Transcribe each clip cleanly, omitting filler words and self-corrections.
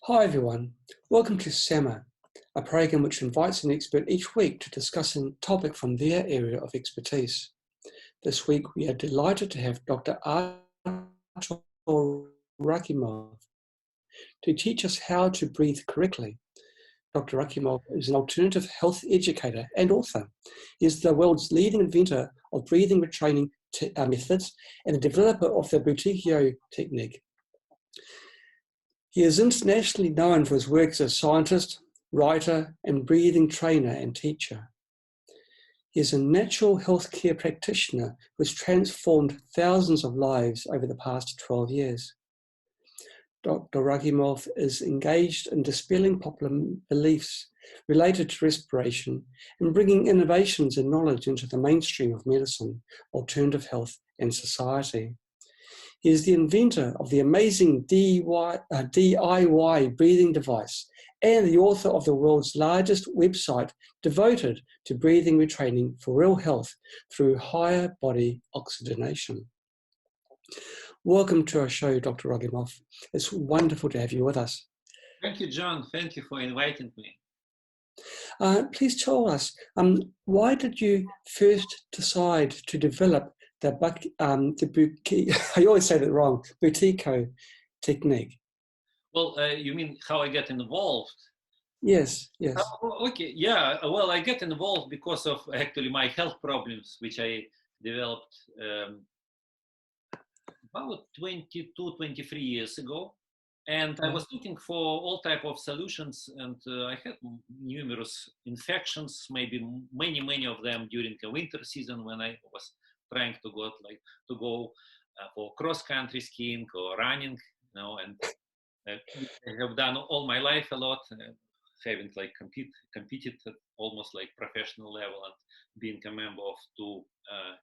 Hi everyone, welcome to SAMA, a program which invites an expert each week to discuss a topic from their area of expertise. This week we are delighted to have Dr. Artour Rakhimov to teach us how to breathe correctly. Dr. Rakhimov is an alternative health educator and author. He is the world's leading inventor of breathing retraining methods and the developer of the Buteyko technique. He is internationally known for his work as a scientist, writer, and breathing trainer and teacher. He is a natural healthcare practitioner who has transformed thousands of lives over the past 12 years. Dr. Rakhimov is engaged in dispelling popular beliefs related to respiration and bringing innovations and knowledge into the mainstream of medicine, alternative health, and society. He is the inventor of the amazing DIY breathing device and the author of the world's largest website devoted to breathing retraining for real health through higher body oxygenation. Welcome to our show, Dr. Rakhimov. It's wonderful to have you with us. Thank you, John. Thank you for inviting me. Please tell us, why did you first decide to develop I always say that wrong, Buteyko technique? Well, you mean how I get involved? Yes, yes. Okay, yeah. Well, I get involved because of actually my health problems, which I developed about 22, 23 years ago. And I was looking for all type of solutions, and I had numerous infections, maybe many of them during the winter season when I was trying to go for cross-country skiing or running, you know, and I have done all my life a lot, having like competed at almost like professional level and being a member of two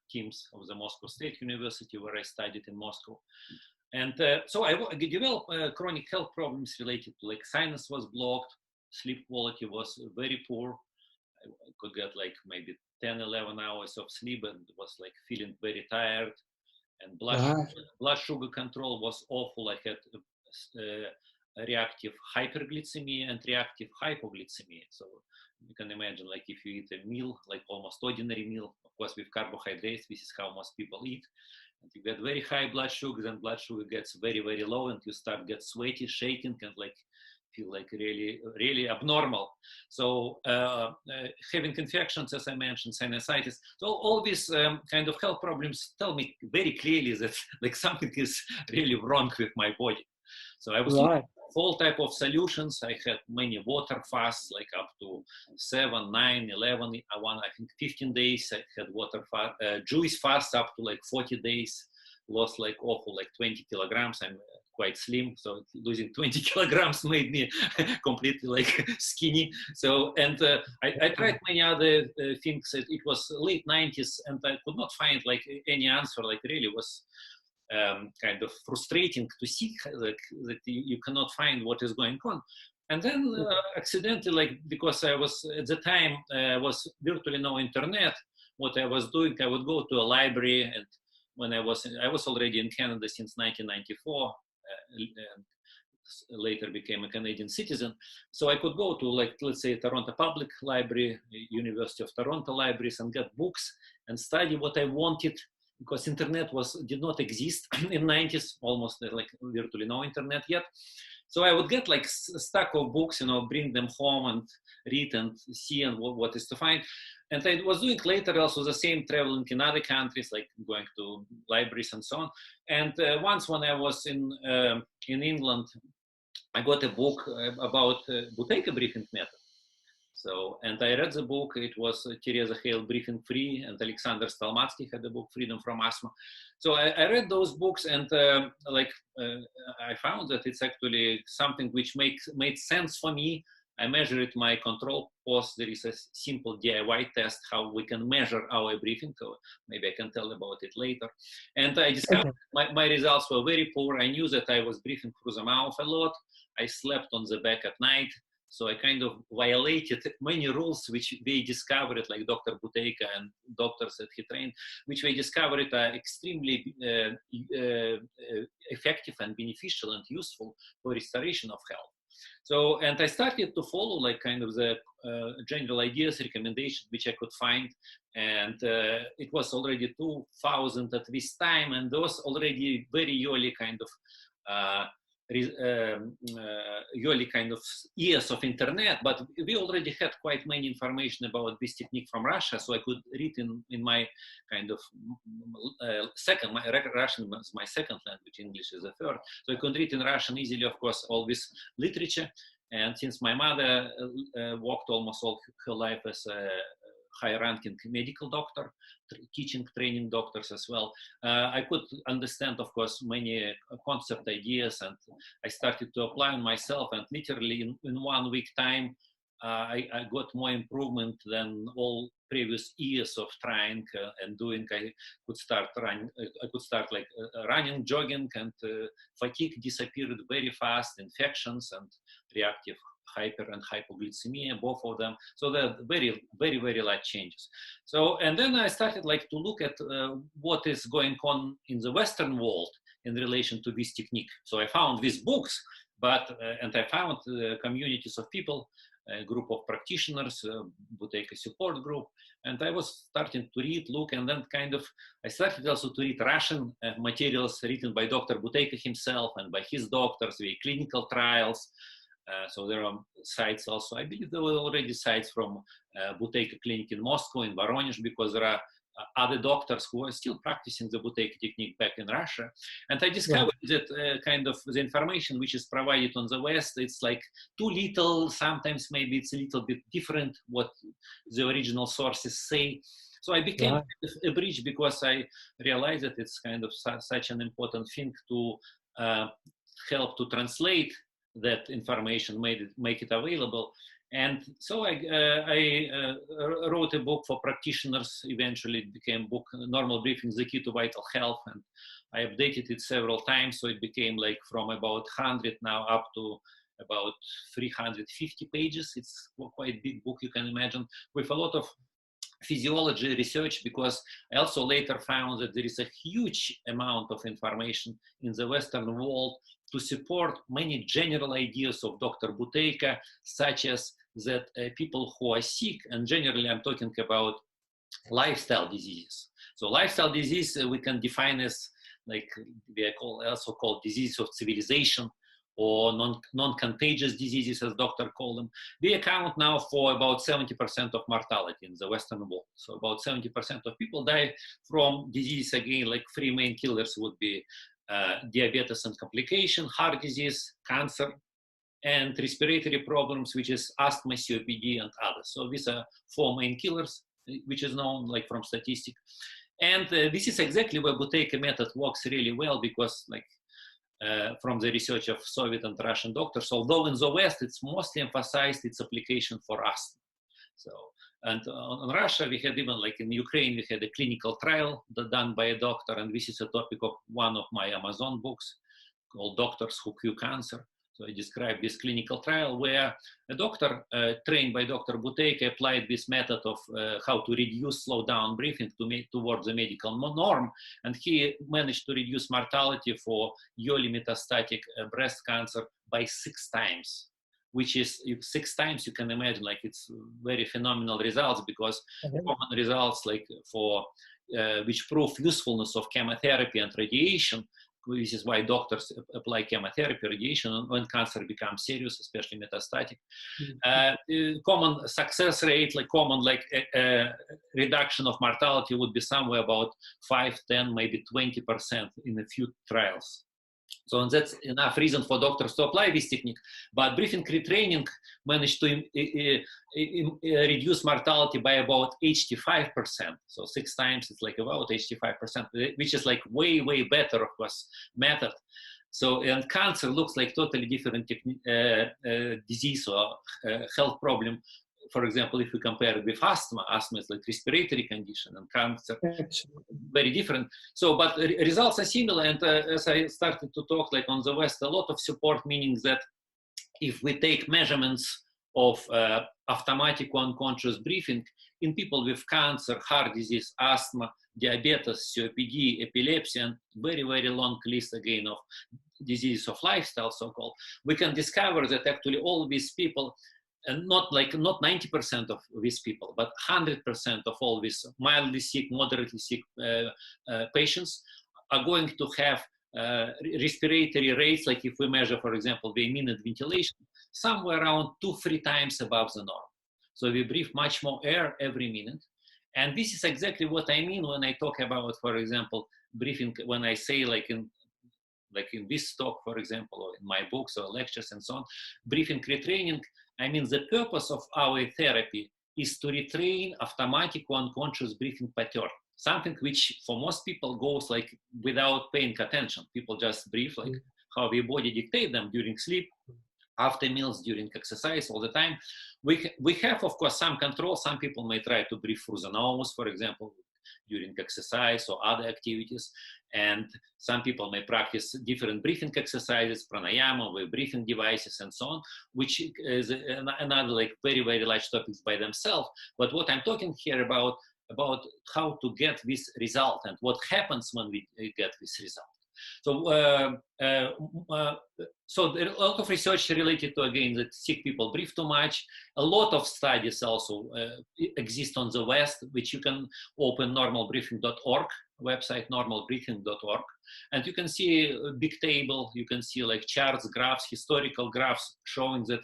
teams of the Moscow State University where I studied in Moscow. And so I developed chronic health problems related to like sinus was blocked, sleep quality was very poor. I could get like maybe 10, 11 hours of sleep and was like feeling very tired, and blood sugar control was awful. I had reactive hyperglycemia and reactive hypoglycemia. So you can imagine, like if you eat a meal, like almost ordinary meal, of course with carbohydrates, this is how most people eat, and you get very high blood sugar, then blood sugar gets very low, and you start get sweaty, shaking, and like feel like really abnormal. So having infections, as I mentioned, sinusitis, so all these kind of health problems tell me very clearly that like something is really wrong with my body. So I was looking for all type of solutions. I had many water fasts, like up to 7, 9, 11, I think 15 days. I had water fast, juice fast up to like 40 days. Lost like awful, like 20 kilograms. I'm quite slim, so losing 20 kilograms made me completely like skinny. So, and I tried many other things. It was late 90s, and I could not find like any answer. Like really was kind of frustrating to see that you cannot find what is going on. And then accidentally, like because I was at the time was virtually no internet. What I was doing, I would go to a library, and when I was already in Canada since 1994, and later became a Canadian citizen. So I could go to, like, let's say Toronto Public Library, University of Toronto libraries, and get books and study what I wanted, because internet did not exist in 90s, almost like virtually no internet yet. So I would get like a stack of books, you know, bring them home and read and see and what is to find. And I was doing later also the same, traveling in other countries, like going to libraries and so on. And once when I was in England, I got a book about Buteyko breathing method. So, and I read the book. It was Teresa Hale, Breathing Free, and Alexander Stalmatsky had the book Freedom from Asthma. So I read those books, and I found that it's actually something which made sense for me. I measured my control pulse. There is a simple DIY test how we can measure our breathing. So maybe I can tell about it later. And I discovered my results were very poor. I knew that I was breathing through the mouth a lot. I slept on the back at night. So I kind of violated many rules which they discovered, like Dr. Buteyko and doctors that he trained, which they discovered are extremely effective and beneficial and useful for restoration of health. So, and I started to follow like kind of the general ideas, recommendations which I could find. And it was already 2000 at this time, and there was already very early kind of early kind of years of internet, but we already had quite many information about this technique from Russia, so I could read in my kind of Russian is my second language, English is the third, so I could read in Russian easily, of course, all this literature. And since my mother worked almost all her life as a high-ranking medical doctor, teaching, training doctors as well, I could understand, of course, many concept ideas, and I started to apply on myself, and literally in 1 week time, I got more improvement than all previous years of trying and doing. I could start running, running, jogging, and fatigue disappeared very fast, infections and reactive hyper and hypoglycemia, both of them. So they're very, very, very light changes. So, and then I started like to look at what is going on in the Western world in relation to this technique. So I found these books, but, and I found communities of people, a group of practitioners, Buteyko support group, and I was starting to read, look, and then kind of, I started also to read Russian materials written by Dr. Buteyko himself and by his doctors, the clinical trials. So there are sites also, I believe there were already sites from Buteyko clinic in Moscow, in Voronezh, because there are other doctors who are still practicing the Buteyko technique back in Russia. And I discovered that kind of the information which is provided on the West, it's like too little, sometimes maybe it's a little bit different what the original sources say. So I became a bridge, because I realized that it's kind of such an important thing to help to translate that information, make it available. And so I wrote a book for practitioners. Eventually it became book, Normal Breathing, The Key to Vital Health. And I updated it several times. So it became like from about 100 now up to about 350 pages. It's quite a big book, you can imagine, with a lot of physiology research, because I also later found that there is a huge amount of information in the Western world to support many general ideas of Dr. Buteyko, such as that people who are sick, and generally I'm talking about lifestyle diseases. So lifestyle disease we can define as like we are also called disease of civilization, or non-contagious diseases, as doctors call them. They account now for about 70% of mortality in the Western world. So about 70% of people die from disease. Again, like three main killers would be diabetes and complication, heart disease, cancer, and respiratory problems, which is asthma, COPD, and others. So these are four main killers, which is known like from statistics. And this is exactly where Buteyko method works really well, because like from the research of Soviet and Russian doctors, although in the West it's mostly emphasized its application for asthma. So, and on Russia we had, even like in Ukraine, we had a clinical trial done by a doctor, and this is a topic of one of my Amazon books called Doctors Who Cure Cancer. So I described this clinical trial where a doctor trained by Dr. Buteyko applied this method of how to reduce, slow down breathing towards the medical norm. And he managed to reduce mortality for early metastatic breast cancer by 6 times, which is 6 times, you can imagine, like it's very phenomenal results, because common results like for which prove usefulness of chemotherapy and radiation. This is why doctors apply chemotherapy, radiation when cancer becomes serious, especially metastatic. Common success rate, like common reduction of mortality would be somewhere about 5, 10, maybe 20% in a few trials. So that's enough reason for doctors to apply this technique. But breathing retraining managed to reduce mortality by about 85%. So 6 times it's like about 85%, which is like way, way better, of course, method. So, and cancer looks like totally different disease or health problem. For example, if we compare it with asthma, asthma is like respiratory condition, and cancer very different. So, but results are similar. And as I started to talk, like on the West, a lot of support, meaning that if we take measurements of automatic unconscious breathing in people with cancer, heart disease, asthma, diabetes, COPD, epilepsy, and very, very long list again of diseases of lifestyle, so-called, we can discover that actually all these people, and not 90% of these people, but 100% of all these mildly sick, moderately sick patients are going to have respiratory rates, like if we measure, for example, the minute ventilation, somewhere around 2-3 times above the norm. So we breathe much more air every minute. And this is exactly what I mean when I talk about, for example, breathing, when I say like in this talk, for example, or in my books or lectures and so on, breathing retraining, I mean, the purpose of our therapy is to retrain automatic or unconscious breathing pattern, something which for most people goes like without paying attention. People just breathe like how their body dictates them during sleep, after meals, during exercise, all the time. We have, of course, some control. Some people may try to breathe through the nose, for example, during exercise or other activities. And some people may practice different breathing exercises, pranayama, with breathing devices and so on, which is another like very, very large topics by themselves. But what I'm talking here about how to get this result and what happens when we get this result. So, so there are a lot of research related to, again, that sick people breathe too much. A lot of studies also exist on the West, which you can open normalbreathing.org website, normalbreathing.org, and you can see a big table. You can see like charts, graphs, historical graphs showing that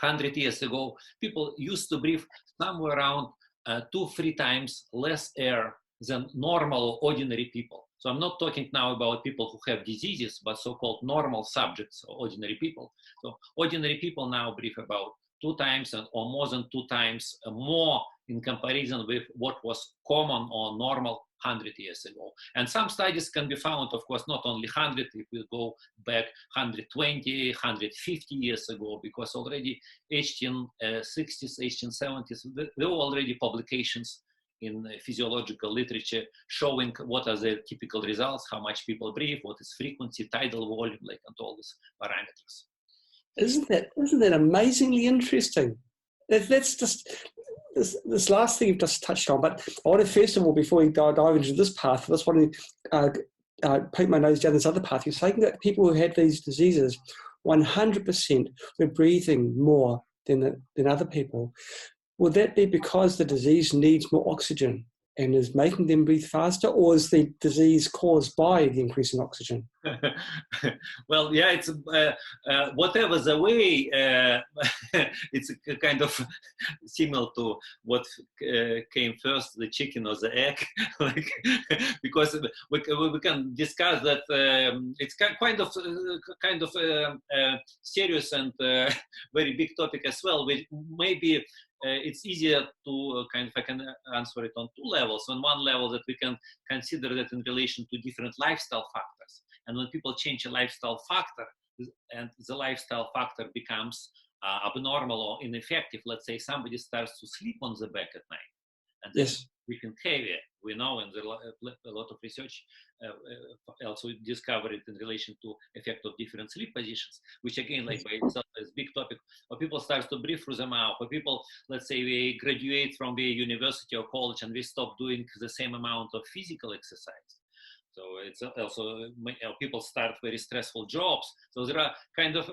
100 years ago, people used to breathe somewhere around 2-3 times less air than normal, ordinary people. So I'm not talking now about people who have diseases, but so-called normal subjects, or ordinary people. So ordinary people now breathe about 2 times or more than 2 times more in comparison with what was common or normal 100 years ago. And some studies can be found, of course, not only 100, if we go back 120, 150 years ago, because already 1860s, 1870s, there were already publications in physiological literature showing what are the typical results, how much people breathe, what is frequency, tidal volume, like, and all these parameters. Isn't that amazingly interesting? That's just this last thing you've just touched on. But I want to, first of all, before we dive into this path, I just want to poke my nose down this other path. You're saying that people who had these diseases, 100% were breathing more than other people. Would that be because the disease needs more oxygen and is making them breathe faster, or is the disease caused by the increase in oxygen? Well, yeah, it's whatever the way, it's a kind of similar to what came first, the chicken or the egg, like, because we can discuss that it's kind of serious and very big topic as well, which maybe it's easier to I can answer it on 2 levels. On one level, that we can consider that in relation to different lifestyle factors. And when people change a lifestyle factor, and the lifestyle factor becomes abnormal or ineffective, let's say somebody starts to sleep on the back at night, and then we can heavier. We know, and a lot of research also discovered it in relation to effect of different sleep positions, which again, like by itself, is big topic. Or people start to breathe through the mouth, or people, let's say, they graduate from the university or college and they stop doing the same amount of physical exercise. So it's also people start very stressful jobs. So there are kind of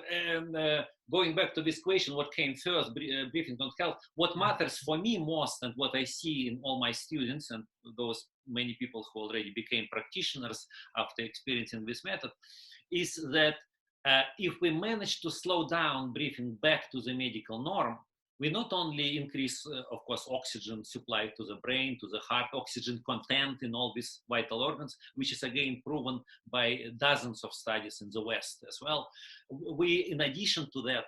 going back to this question: what came first, breathing on health? What matters for me most, and what I see in all my students and those many people who already became practitioners after experiencing this method, is that if we manage to slow down breathing back to the medical norm, we not only increase, of course, oxygen supply to the brain, to the heart, oxygen content in all these vital organs, which is again proven by dozens of studies in the West as well. We, in addition to that,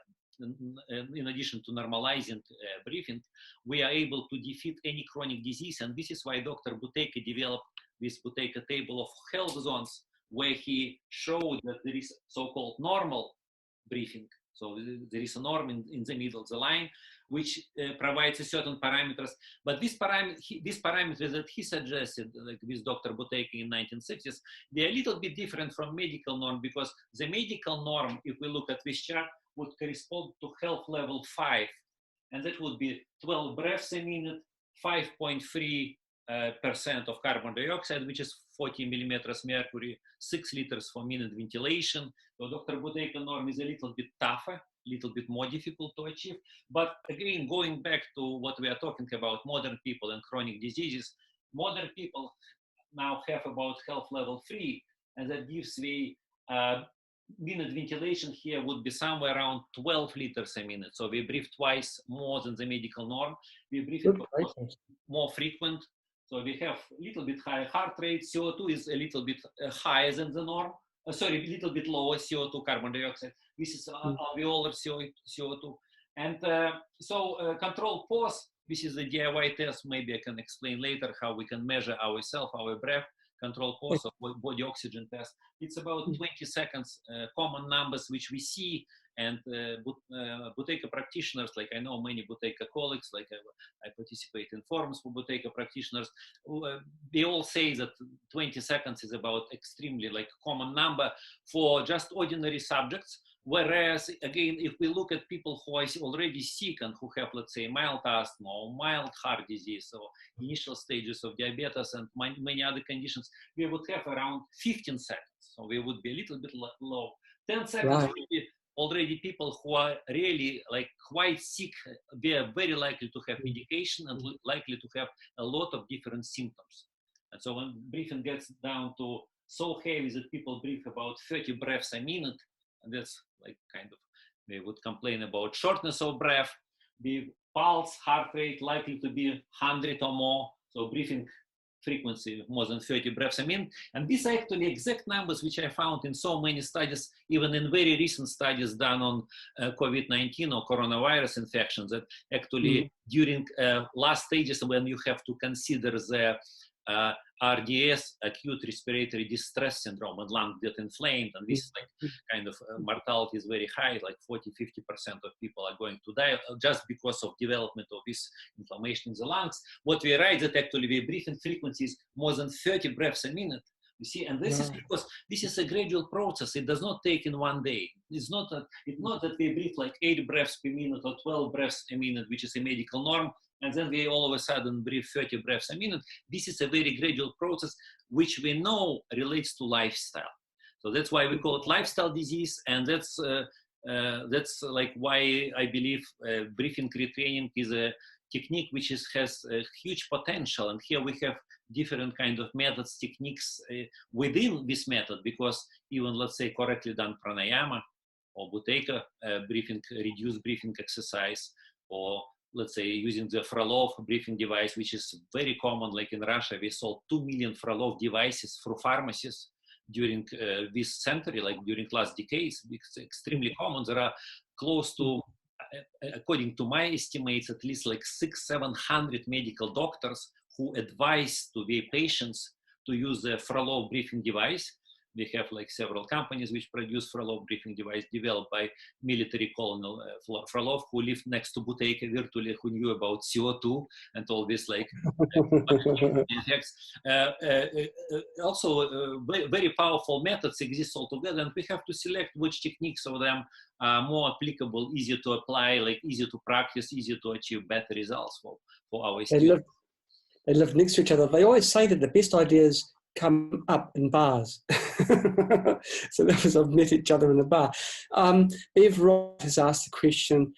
in addition to normalizing breathing, we are able to defeat any chronic disease. And this is why Dr. Buteyko developed this Buteyko table of health zones, where he showed that there is so-called normal breathing. So there is a norm in the middle of the line, which provides a certain parameters. But these parameters that he suggested, like with Dr. Buteyko in 1960s, they are a little bit different from medical norm, because the medical norm, if we look at this chart, would correspond to health level 5. And that would be 12 breaths a minute, 5.3 percent of carbon dioxide, which is 40 millimeters mercury, 6 liters per minute ventilation. So Dr. Buteyko norm is a little bit tougher, little bit more difficult to achieve. But again, going back to what we are talking about, modern people and chronic diseases, modern people now have about health level 3, and that gives the minute ventilation here would be somewhere around 12 liters a minute. So we breathe twice more than the medical norm. We breathe more frequent. So we have a little bit higher heart rate. CO2 is a little bit higher than the norm. Sorry, a little bit lower CO2, carbon dioxide. This is alveolar CO2. And control pause. This is the DIY test. Maybe I can explain later how we can measure ourselves, our breath. Control pause of body oxygen test. It's about 20 seconds, common numbers which we see, and Buteyko practitioners, like I know many Buteyko colleagues, like I participate in forums for Buteyko practitioners, they all say that 20 seconds is about extremely like common number for just ordinary subjects. Whereas, again, if we look at people who are already sick and who have, let's say, mild asthma or mild heart disease or initial stages of diabetes and many other conditions, we would have around 15 seconds. So we would be a little bit low. 10 seconds would be already people who are really like quite sick. They are very likely to have medication and likely to have a lot of different symptoms. And so when breathing gets down to so heavy that people breathe about 30 breaths a minute, and that's like kind of, they would complain about shortness of breath, the pulse, heart rate likely to be 100 or more, so breathing frequency more than 30 breaths a minute. And these are actually exact numbers which I found in so many studies, even in very recent studies done on COVID-19 or coronavirus infections, that actually during last stages when you have to consider the RDS, acute respiratory distress syndrome, and lungs get inflamed, and this is like kind of mortality is very high, like 40-50% of people are going to die just because of development of this inflammation in the lungs. What we write that actually we breathing frequency is more than 30 breaths a minute. You see, and this is because this is a gradual process. It does not take in one day. It's not that we breathe like 8 breaths per minute or 12 breaths a minute, which is a medical norm, and then we all of a sudden breathe 30 breaths a minute. This is a very gradual process, which we know relates to lifestyle. So that's why we call it lifestyle disease, and that's like why I believe breathing retraining is a technique which has a huge potential. And here we have different kind of methods, techniques within this method, because even, let's say, correctly done pranayama or Buteyko breathing, reduced breathing exercise, or let's say using the Frolov breathing device, which is very common. Like in Russia, we sold 2 million Frolov devices through pharmacies during this century, like during last decades. It's extremely common. There are close to, according to my estimates, at least like 600-700 medical doctors who advise to their patients to use the Frolov breathing device. We have like several companies which produce Frolov breathing device developed by military Colonel Frolov, who lived next to Buteyko virtually, who knew about CO2 and all this like effects. Also, very powerful methods exist altogether, and we have to select which techniques of them are more applicable, easier to apply, like easier to practice, easier to achieve better results for our students. They live next to each other. They always say that the best ideas come up in bars. So that was, I've met each other in a bar. Bev Roth has asked the question,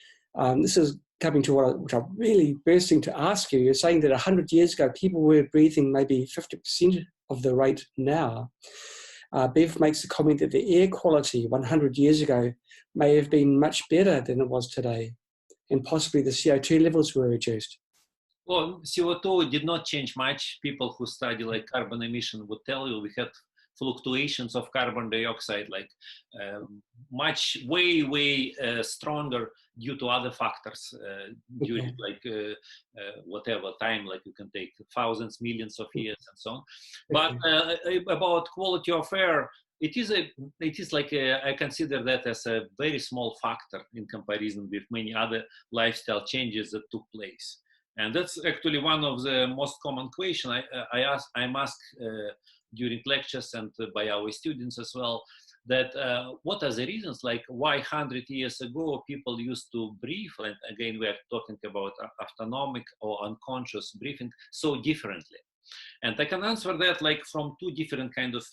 this is coming to what I'm really bursting to ask you. You're saying that 100 years ago, people were breathing maybe 50% of the rate now. Bev makes the comment that the air quality 100 years ago may have been much better than it was today, and possibly the CO2 levels were reduced. Well, CO2 did not change much. People who study like carbon emission would tell you we had fluctuations of carbon dioxide, like much, way stronger due to other factors during like whatever time, like you can take thousands, millions of years and so on. But about quality of air, it is like I consider that as a very small factor in comparison with many other lifestyle changes that took place. And that's actually one of the most common questions I'm asked during lectures and by our students as well, that what are the reasons, like why 100 years ago people used to breathe, and again we are talking about autonomic or unconscious breathing, so differently. And I can answer that like from two different kind of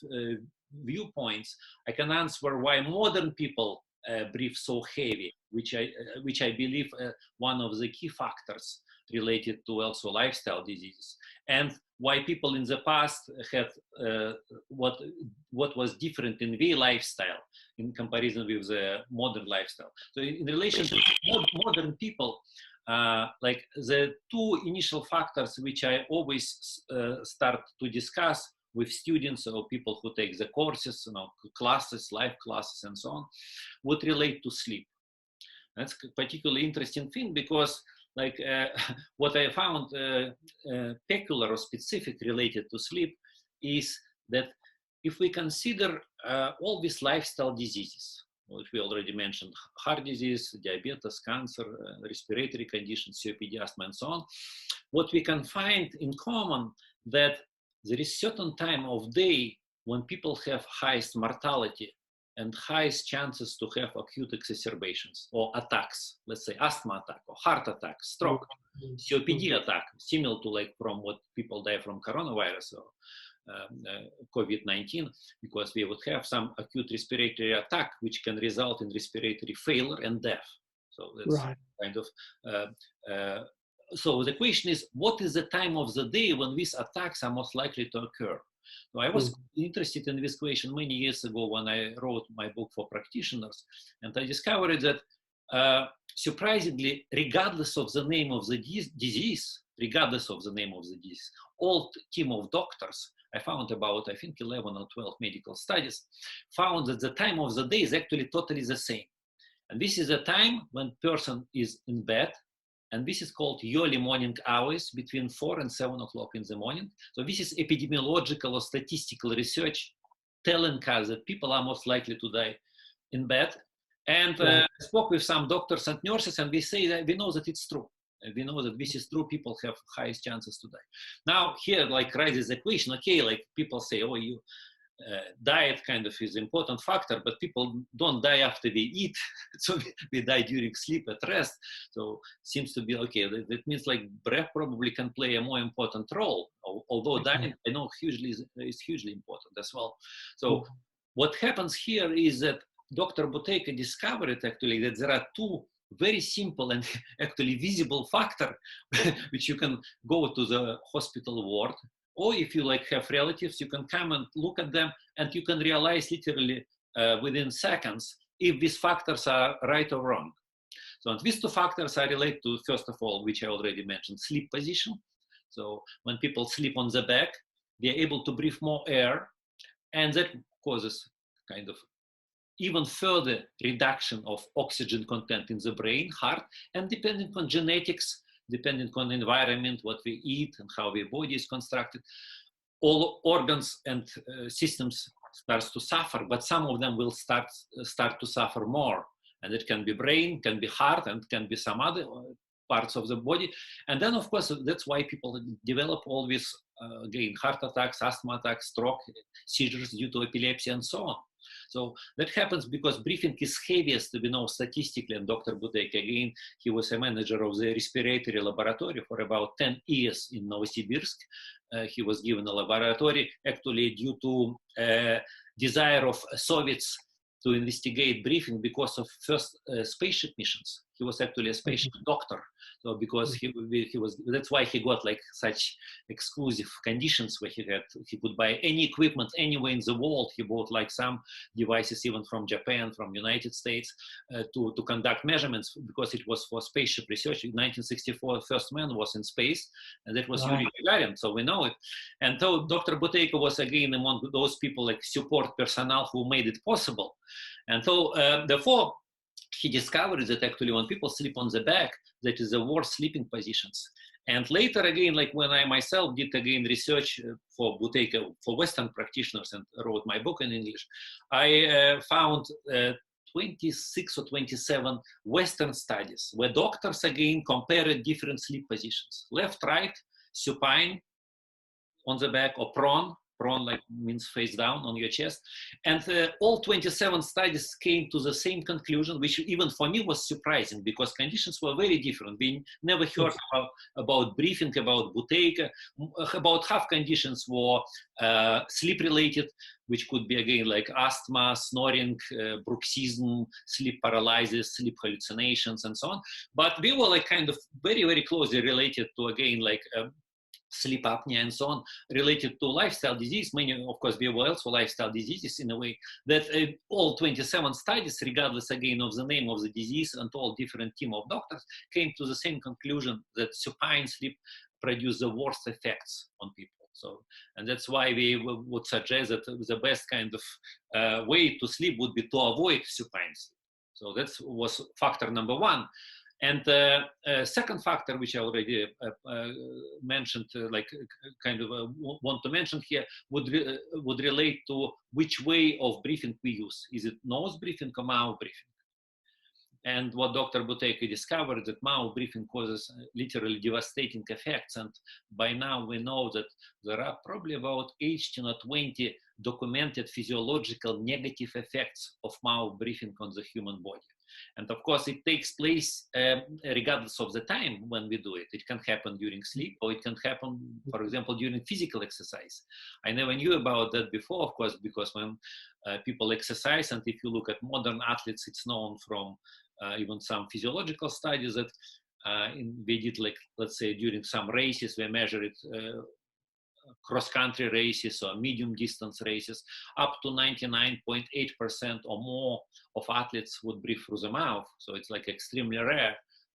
viewpoints. I can answer why modern people breathe so heavy, which I believe one of the key factors related to also lifestyle diseases, and why people in the past had what was different in their lifestyle in comparison with the modern lifestyle. So in relation to modern people, like the two initial factors which I always start to discuss with students or people who take the courses, classes, live classes and so on, would relate to sleep. That's a particularly interesting thing because like what I found peculiar or specific related to sleep is that if we consider all these lifestyle diseases, which we already mentioned, heart disease, diabetes, cancer, respiratory conditions, COPD, asthma, and so on, what we can find in common that there is certain time of day when people have highest mortality and highest chances to have acute exacerbations or attacks, let's say asthma attack or heart attack, stroke, COPD attack, similar to like from what people die from coronavirus or COVID-19, because we would have some acute respiratory attack, which can result in respiratory failure and death. So that's kind of, so the question is, what is the time of the day when these attacks are most likely to occur? So I was interested in this question many years ago when I wrote my book for practitioners, and I discovered that surprisingly, regardless of the name of the disease, all team of doctors, I found about, I think 11 or 12 medical studies, found that the time of the day is actually totally the same. And this is a time when person is in bed, and this is called early morning hours between 4 and 7 o'clock in the morning. So this is epidemiological or statistical research telling us that people are most likely to die in bed. And I spoke with some doctors and nurses, and we say that we know that it's true. We know that this is true. People have highest chances to die. Now here, like, raises the question. Okay, like people say, oh, you diet kind of is important factor, but people don't die after they eat. So we die during sleep at rest. So seems to be okay. That means like breath probably can play a more important role. Although diet, I know, is hugely important as well. So what happens here is that Dr. Buteyko discovered actually that there are two very simple and actually visible factor which you can go to the hospital ward, or if you like have relatives, you can come and look at them and you can realize literally within seconds if these factors are right or wrong. So and these two factors are related to, first of all, which I already mentioned, sleep position. So when people sleep on the back, they're able to breathe more air, and that causes kind of even further reduction of oxygen content in the brain, heart, and depending on genetics, depending on environment, what we eat and how our body is constructed, all organs and systems starts to suffer, but some of them will start to suffer more. And it can be brain, can be heart, and can be some other parts of the body. And then, of course, that's why people develop all these, again, heart attacks, asthma attacks, stroke, seizures due to epilepsy, and so on. So that happens because breathing is heaviest, we know statistically, and Dr. Buteyko, again, he was a manager of the respiratory laboratory for about 10 years in Novosibirsk. He was given a laboratory actually due to desire of Soviets to investigate breathing because of first spaceship missions. He was actually a spaceship doctor. So because he was, that's why he got like such exclusive conditions where he could buy any equipment anywhere in the world. He bought like some devices even from Japan, from United States to conduct measurements because it was for spaceship research. In 1964, first man was in space, and that was Yuri Gagarin, so we know it. And so Dr. Buteyko was again among those people like support personnel who made it possible. And so therefore, he discovered that actually when people sleep on the back, that is the worst sleeping positions. And later again, like when I myself did again research for Buteyko, for Western practitioners, and wrote my book in English, I found 26 or 27 Western studies where doctors again compared different sleep positions, left, right, supine on the back or prone, prone, like means face down on your chest. And all 27 studies came to the same conclusion, which even for me was surprising because conditions were very different. We never heard about breathing, about Buteyko. About half conditions were sleep related, which could be again like asthma, snoring, bruxism, sleep paralysis, sleep hallucinations, and so on. But we were like kind of very, very closely related to again like sleep apnea and so on, related to lifestyle disease. Many, of course, there were also lifestyle diseases in a way that all 27 studies, regardless again of the name of the disease and all different team of doctors, came to the same conclusion that supine sleep produce the worst effects on people. So, and that's why we would suggest that the best kind of way to sleep would be to avoid supine sleep. So that was factor number one. And second factor, which I already mentioned, like kind of want to mention here, would relate to which way of breathing we use. Is it nose breathing or mouth breathing? And what Dr. Buteyko discovered, that mouth breathing causes literally devastating effects. And by now we know that there are probably about 18 or 20 documented physiological negative effects of mouth breathing on the human body. And of course, it takes place regardless of the time when we do it. It can happen during sleep, or it can happen, for example, during physical exercise. I never knew about that before, of course, because when people exercise, and if you look at modern athletes, it's known from even some physiological studies that we did, like, let's say, during some races, we measure it cross-country races or medium distance races, up to 99.8% or more of athletes would breathe through the mouth. So it's like extremely rare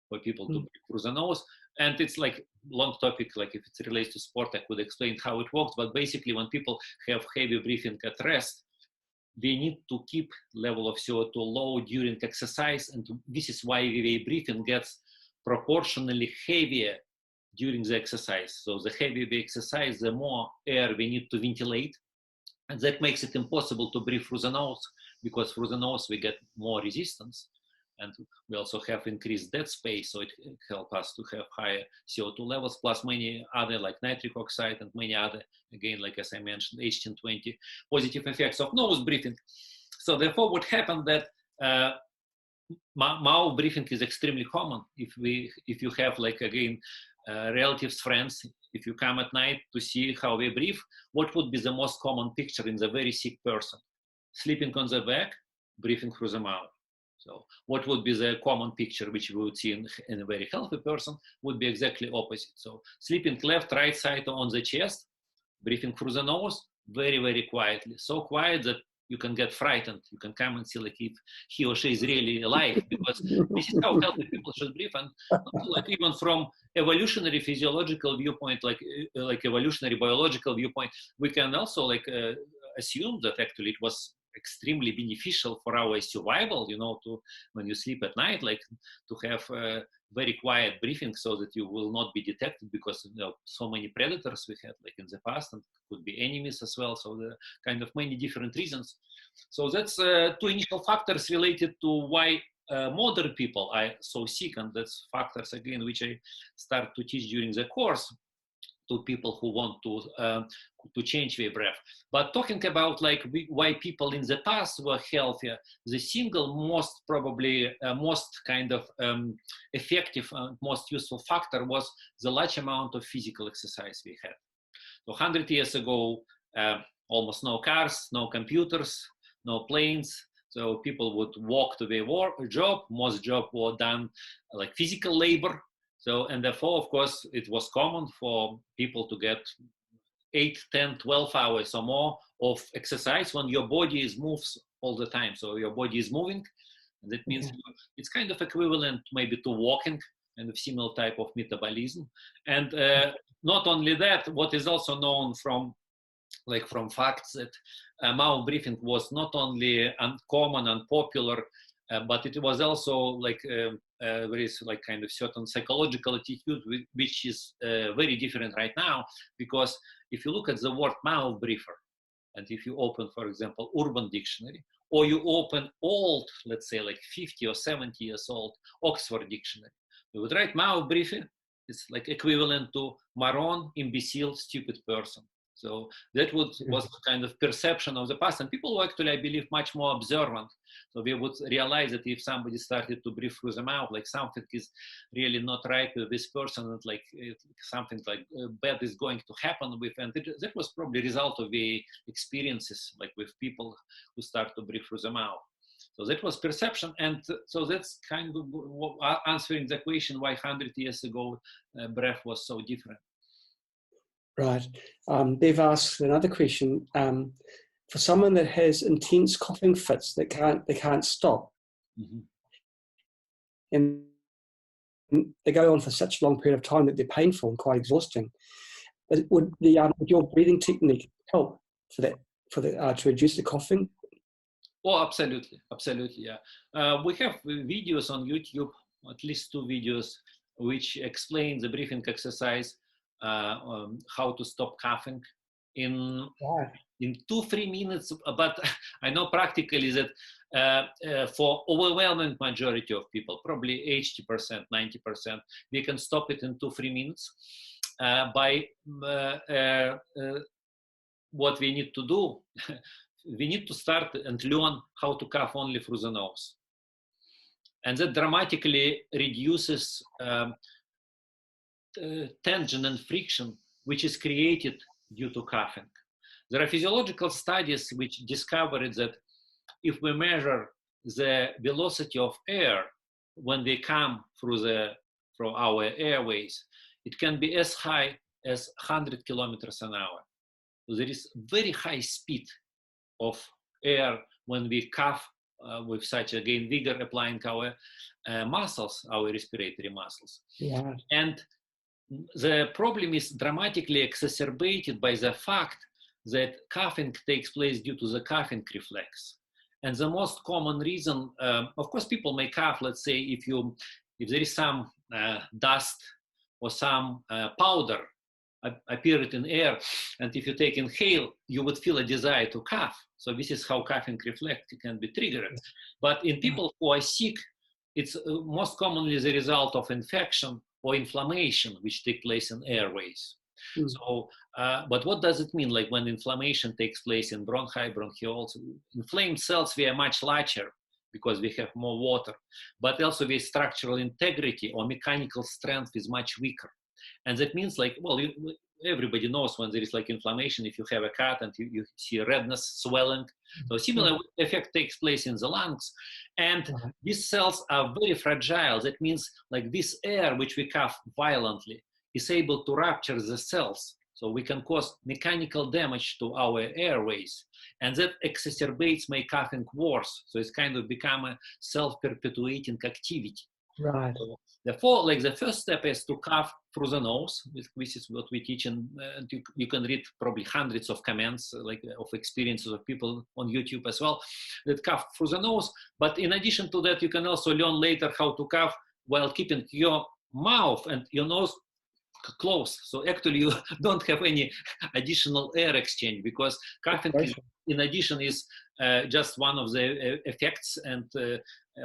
for people to breathe through the nose. And it's like long topic, like if it relates to sport, I could explain how it works. But basically when people have heavy breathing at rest, they need to keep level of CO2 low during exercise. And this is why the breathing gets proportionally heavier during the exercise. So the heavier the exercise, the more air we need to ventilate. And that makes it impossible to breathe through the nose, because through the nose we get more resistance. And we also have increased dead space, so it helps us to have higher CO2 levels, plus many other, like nitric oxide and many other, again, like as I mentioned, 18-20 positive effects of nose breathing. So therefore what happened that mouth breathing is extremely common. If you have, like, again, relatives, friends, if you come at night to see how they breathe, what would be the most common picture in the very sick person? Sleeping on the back, breathing through the mouth. So what would be the common picture which we would see in a very healthy person would be exactly opposite. So sleeping left, right side on the chest, breathing through the nose, very, very quietly. So quiet that you can get frightened. You can come and see like if he or she is really alive, because this is how healthy people should breathe. And also, like, even from evolutionary physiological viewpoint, like evolutionary biological viewpoint, we can also like assume that actually it was extremely beneficial for our survival, you know, to when you sleep at night, like to have very quiet breathing so that you will not be detected, because you know, so many predators we had like in the past, and could be enemies as well. So there are kind of many different reasons. So that's two initial factors related to why modern people are so sick, and that's factors again which I start to teach during the course to people who want to change their breath. But talking about like why people in the past were healthier, the single most probably most kind of effective most useful factor was the large amount of physical exercise we had. So 100 years ago, almost no cars, no computers, no planes. So people would walk to their job. Most jobs were done like physical labor. So, and therefore, of course, it was common for people to get 8, 10, 12 hours or more of exercise when your body moves all the time. So your body is moving, and that means it's kind of equivalent maybe to walking, and a similar type of metabolism. And not only that, what is also known from facts that mouth breathing was not only uncommon and popular, but it was also like there is like kind of certain psychological attitude which is very different right now, because if you look at the word mouth breather, and if you open, for example, Urban Dictionary, or you open old, let's say like 50 or 70 years old Oxford Dictionary, you would write mouth breather, it's like equivalent to moron, imbecile, stupid person. So that was kind of perception of the past, and people were actually, I believe, much more observant. So we would realize that if somebody started to breathe through the mouth, like something is really not right with this person, and like something like bad is going to happen with, and that was probably a result of the experiences, like with people who start to breathe through the mouth. So that was perception, and so that's kind of answering the question why 100 years ago breath was so different. Right. They've asked another question. For someone that has intense coughing fits that they can't stop, and they go on for such a long period of time that they're painful and quite exhausting, would your breathing technique help for that, to reduce the coughing? Oh, absolutely, absolutely, yeah. We have videos on YouTube, at least 2 videos, which explain the breathing exercise, how to stop coughing in 2-3 minutes. But I know practically that for overwhelming majority of people, probably 80%, 90%, we can stop it in 2-3 minutes by what we need to do. We need to start and learn how to cough only through the nose. And that dramatically reduces tension and friction, which is created due to coughing. There are physiological studies which discovered that if we measure the velocity of air when we come through our airways, it can be as high as 100 kilometers an hour. So there is very high speed of air when we cough with such, again, vigor, applying our muscles, our respiratory muscles. Yeah. And the problem is dramatically exacerbated by the fact that coughing takes place due to the coughing reflex. And the most common reason, of course, people may cough, let's say, if there is some dust or some powder appeared in air, and if you inhale, you would feel a desire to cough. So this is how coughing reflex can be triggered. But in people who are sick, it's most commonly the result of infection or inflammation, which take place in airways. So, but what does it mean? Like when inflammation takes place in bronchi, bronchioles, inflamed cells, we are much larger because we have more water, but also the structural integrity or mechanical strength is much weaker. And that means, like, well, everybody knows when there is like inflammation, if you have a cut and you see redness, swelling. So similar effect takes place in the lungs. And these cells are very fragile. That means like this air, which we cough violently, is able to rupture the cells. So we can cause mechanical damage to our airways. And that exacerbates my coughing worse. So it's kind of become a self-perpetuating activity. Right. So therefore, like the first step is to cough through the nose. This is what we teach, and you can read probably hundreds of comments, like of experiences of people on YouTube as well, that cough through the nose. But in addition to that, you can also learn later how to cough while keeping your mouth and your nose closed. So actually, you don't have any additional air exchange, because coughing, in addition, is just one of the effects and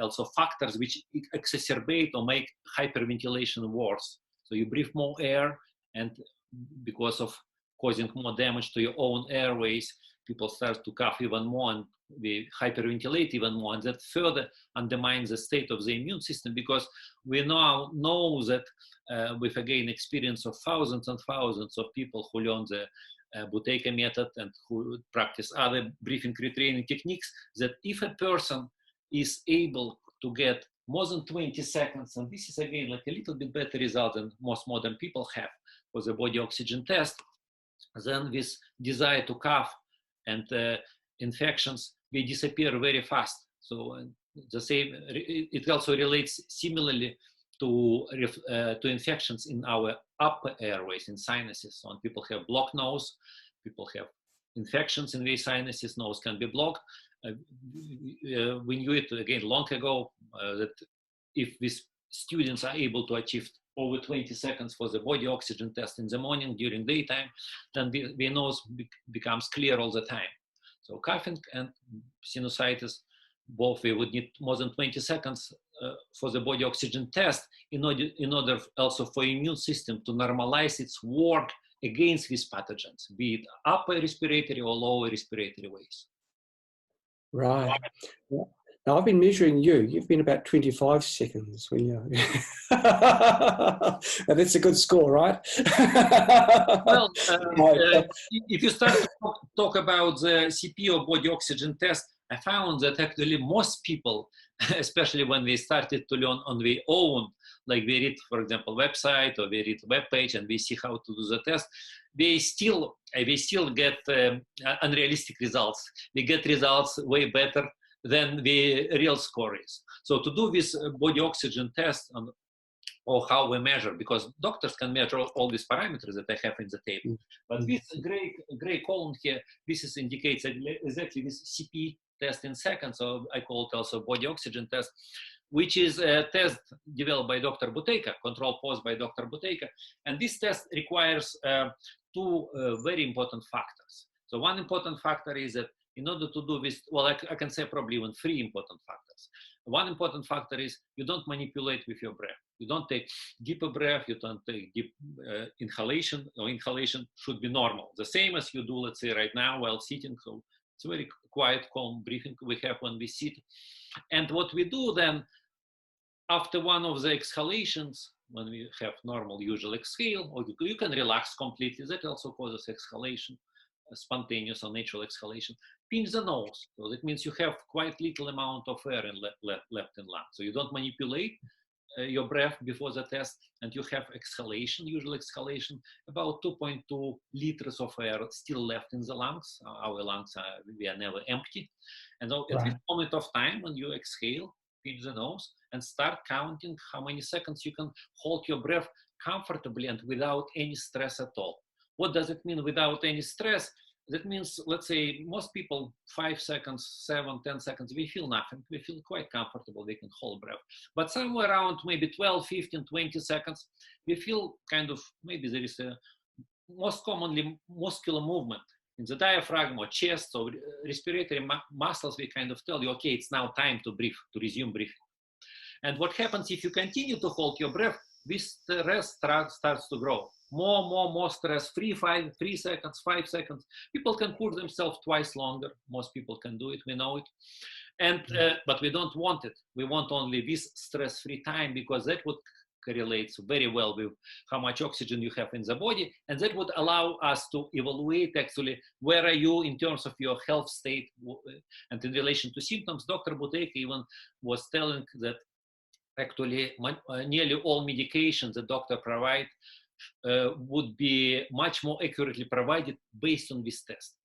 also factors which exacerbate or make hyperventilation worse. So you breathe more air, and because of causing more damage to your own airways, people start to cough even more and we hyperventilate even more, and that further undermines the state of the immune system, because we now know that with, again, experience of thousands and thousands of people who learn the Buteyko Method and who practice other breathing retraining techniques, that if a person is able to get more than 20 seconds, and this is again like a little bit better result than most modern people have for the body oxygen test, then this desire to cough and infections will disappear very fast. So the same, it also relates similarly to infections in our upper airways, in sinuses. So when people have blocked nose, people have infections in their sinuses, nose can be blocked. We knew it again long ago that if these students are able to achieve over 20 seconds for the body oxygen test in the morning during daytime, then the nose becomes clear all the time. So coughing and sinusitis, both we would need more than 20 seconds for the body oxygen test in order also for immune system to normalize its work against these pathogens, be it upper respiratory or lower respiratory ways. Right. Now, I've been measuring you. You've been about 25 seconds when you. And that's a good score, right? Well, if you start to talk about the CP or body oxygen test, I found that actually most people, especially when they started to learn on their own, like we read, for example, website or we read web page and we see how to do the test, they still get unrealistic results. We get results way better than the real score is. So to do this body oxygen test or how we measure, because doctors can measure all these parameters that I have in the table. But this gray column here, this indicates exactly this CP test in seconds, so I call it also body oxygen test, which is a test developed by Dr. Buteyko, control posed by Dr. Buteyko. And this test requires two very important factors. So one important factor is that in order to do this, well, I can say probably even three important factors. One important factor is you don't manipulate with your breath. You don't take deeper breath, you don't take deep inhalation, or inhalation should be normal. The same as you do, let's say, right now while sitting. So it's very quiet, calm breathing we have when we sit. And what we do then, after one of the exhalations, when we have normal usual exhale, or you can relax completely, that also causes exhalation, spontaneous or natural exhalation. Pinch the nose, so that means you have quite little amount of air left in lung. So you don't manipulate your breath before the test, and you have exhalation, usual exhalation, about 2.2 liters of air still left in the lungs. Our lungs we are never empty. And so at this moment of time when you exhale, pinch the nose and start counting how many seconds you can hold your breath comfortably and without any stress at all. What does it mean without any stress? That means, let's say, most people, 5 seconds, 7, 10 seconds, we feel nothing. We feel quite comfortable. We can hold breath. But somewhere around maybe 12, 15, 20 seconds, we feel kind of, maybe there is a most commonly muscular movement in the diaphragm or chest or respiratory muscles. We kind of tell you, okay, it's now time to breathe, to resume breathing. And what happens if you continue to hold your breath? This stress starts to grow. More stress, 3 seconds, 5 seconds. People can put themselves twice longer. Most people can do it, we know it. And but we don't want it. We want only this stress-free time, because that would correlates very well with how much oxygen you have in the body, and that would allow us to evaluate actually where are you in terms of your health state. And in relation to symptoms, Dr. Buteyko even was telling that actually nearly all medications the doctor provide would be much more accurately provided based on this test,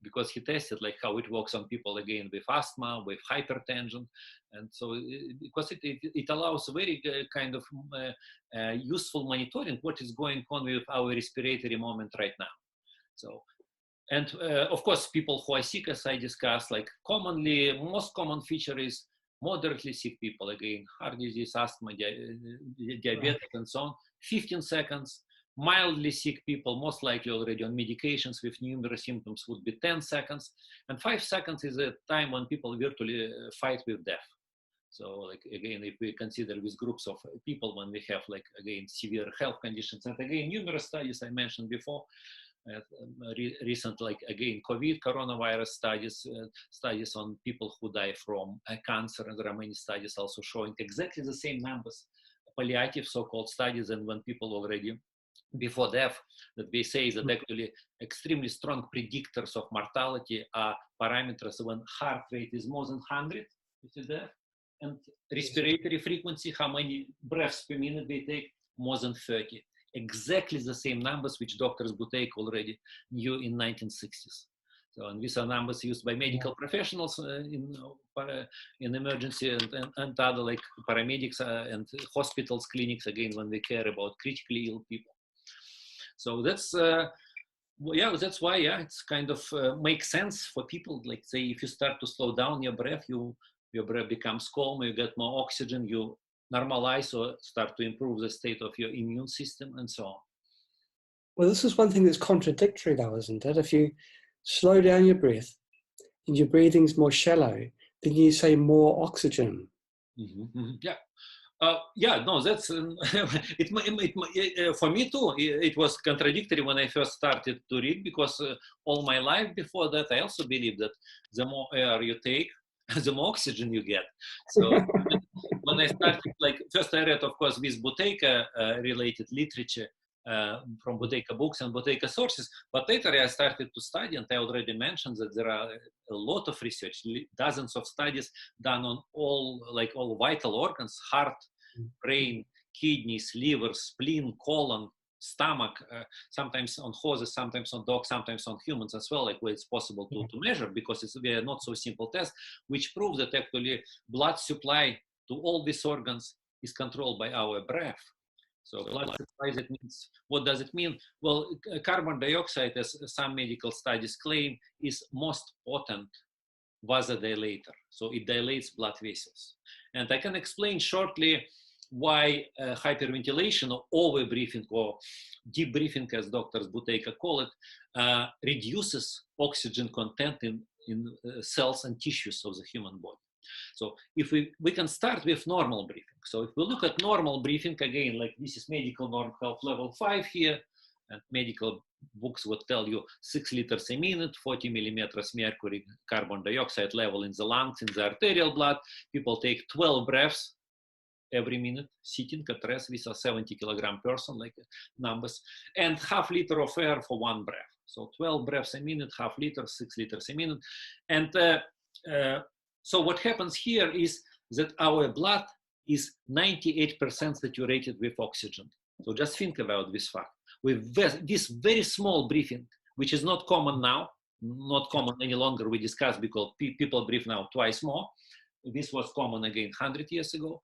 because he tested like how it works on people again with asthma, with hypertension, and so because it allows very kind of useful monitoring what is going on with our respiratory moment right now. So, and of course, people who are sick, as I discussed, like commonly, most common feature is moderately sick people, again, heart disease, asthma, diabetic, and so on, 15 seconds. Mildly sick people, most likely already on medications with numerous symptoms, would be 10 seconds. And 5 seconds is a time when people virtually fight with death. So like, again, if we consider these groups of people when we have like, again, severe health conditions, and again, numerous studies I mentioned before, recent, like again, COVID, coronavirus studies, studies on people who die from cancer, and there are many studies also showing exactly the same numbers, palliative so-called studies, and when people already before death, that they say that actually extremely strong predictors of mortality are parameters when heart rate is more than 100 before death, and respiratory frequency, how many breaths per minute they take, more than 30. Exactly the same numbers which Dr. Buteyko already knew in 1960s. So, and these are numbers used by medical professionals in emergency and other like paramedics and hospitals, clinics, again, when they care about critically ill people. So that's, yeah, that's why, yeah, it's kind of makes sense for people, like say, if you start to slow down your breath, your breath becomes calmer, you get more oxygen, you normalize or start to improve the state of your immune system and so on. Well, this is one thing that's contradictory though, isn't it? If you slow down your breath and your breathing's more shallow, then you say more oxygen. Yeah. Yeah, no, that's for me too. It was contradictory when I first started to read, because all my life before that, I also believed that the more air you take, the more oxygen you get. So when I started, like, first I read, of course, this Buteyko related literature from Buteyko books and Buteyko sources, but later I started to study, and I already mentioned that there are a lot of research, dozens of studies done on all vital organs: heart, brain, kidneys, liver, spleen, colon, stomach, sometimes on horses, sometimes on dogs, sometimes on humans as well, like where it's possible to measure, because we are not so simple tests, which prove that actually blood supply to all these organs is controlled by our breath. So blood supply, that means, what does it mean? Well, carbon dioxide, as some medical studies claim, is most potent vasodilator. So it dilates blood vessels. And I can explain shortly why hyperventilation or overbreathing or deep breathing, as doctors Buteyko call it, reduces oxygen content in cells and tissues of the human body. So if we can start with normal breathing. So if we look at normal breathing, again, like this is medical norm health level 5 here, and medical books would tell you 6 liters a minute, 40 millimeters mercury carbon dioxide level in the lungs, in the arterial blood. People take 12 breaths every minute, sitting at rest with a 70 kilogram person, like numbers, and half liter of air for 1 breath. So 12 breaths a minute, half liter, 6 liters a minute. And so what happens here is that our blood is 98% saturated with oxygen. So just think about this fact. With this very small breathing, which is not common now, not common any longer, we discussed, because people breathe now twice more. This was common again 100 years ago.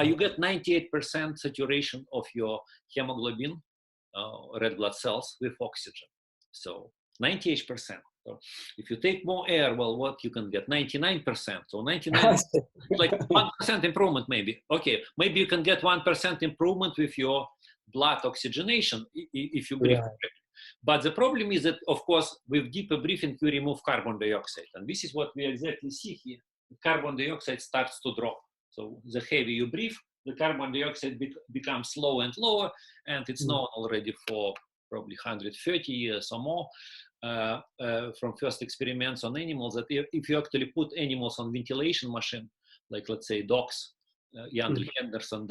You get 98% saturation of your hemoglobin, red blood cells, with oxygen. So 98%. So if you take more air, well, what you can get? 99%. So 99%, like 1% improvement maybe. Okay, maybe you can get 1% improvement with your blood oxygenation if you breathe correctly. But the problem is that, of course, with deeper breathing, you remove carbon dioxide. And this is what we exactly see here. Carbon dioxide starts to drop. So the heavier you breathe, the carbon dioxide becomes lower and lower, and it's known already for probably 130 years or more from first experiments on animals, that if you actually put animals on ventilation machine, like let's say dogs, Yandel Henderson,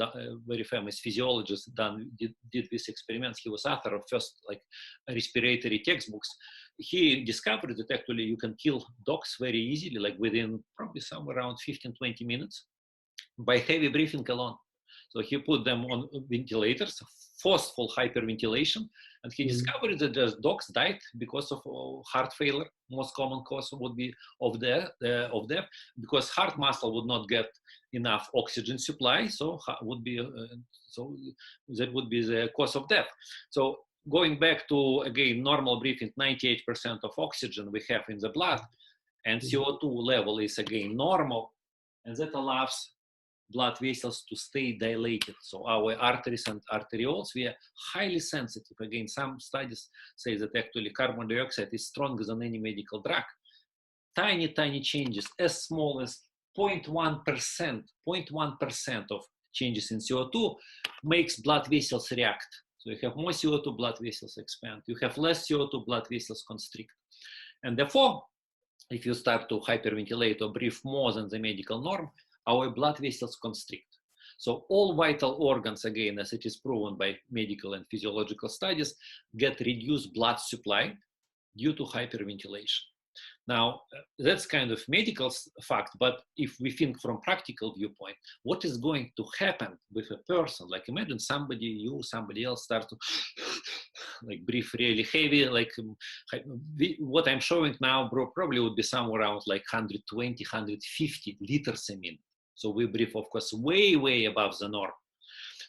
very famous physiologist, did these experiments. He was author of first respiratory textbooks. He discovered that actually you can kill dogs very easily, like within probably somewhere around 15-20 minutes by heavy breathing alone. So he put them on ventilators, forceful hyperventilation, and he discovered that the dogs died because of heart failure. Most common cause would be of death, because heart muscle would not get enough oxygen supply, so that would be the cause of death. So going back to, again, normal breathing, 98% of oxygen we have in the blood, and CO2 level is again normal, and that allows blood vessels to stay dilated. So our arteries and arterioles, we are highly sensitive. Again, some studies say that actually carbon dioxide is stronger than any medical drug. Tiny, tiny changes, as small as 0.1% of changes in CO2 makes blood vessels react. So you have more CO2, blood vessels expand. You have less CO2, blood vessels constrict. And therefore, if you start to hyperventilate or breathe more than the medical norm, our blood vessels constrict. So all vital organs, again, as it is proven by medical and physiological studies, get reduced blood supply due to hyperventilation. Now, that's kind of medical fact, but if we think from practical viewpoint, what is going to happen with a person? Like imagine somebody else start to breathe really heavy, what I'm showing now probably would be somewhere around 120, 150 liters a minute. So we breathe, of course, way, way above the norm.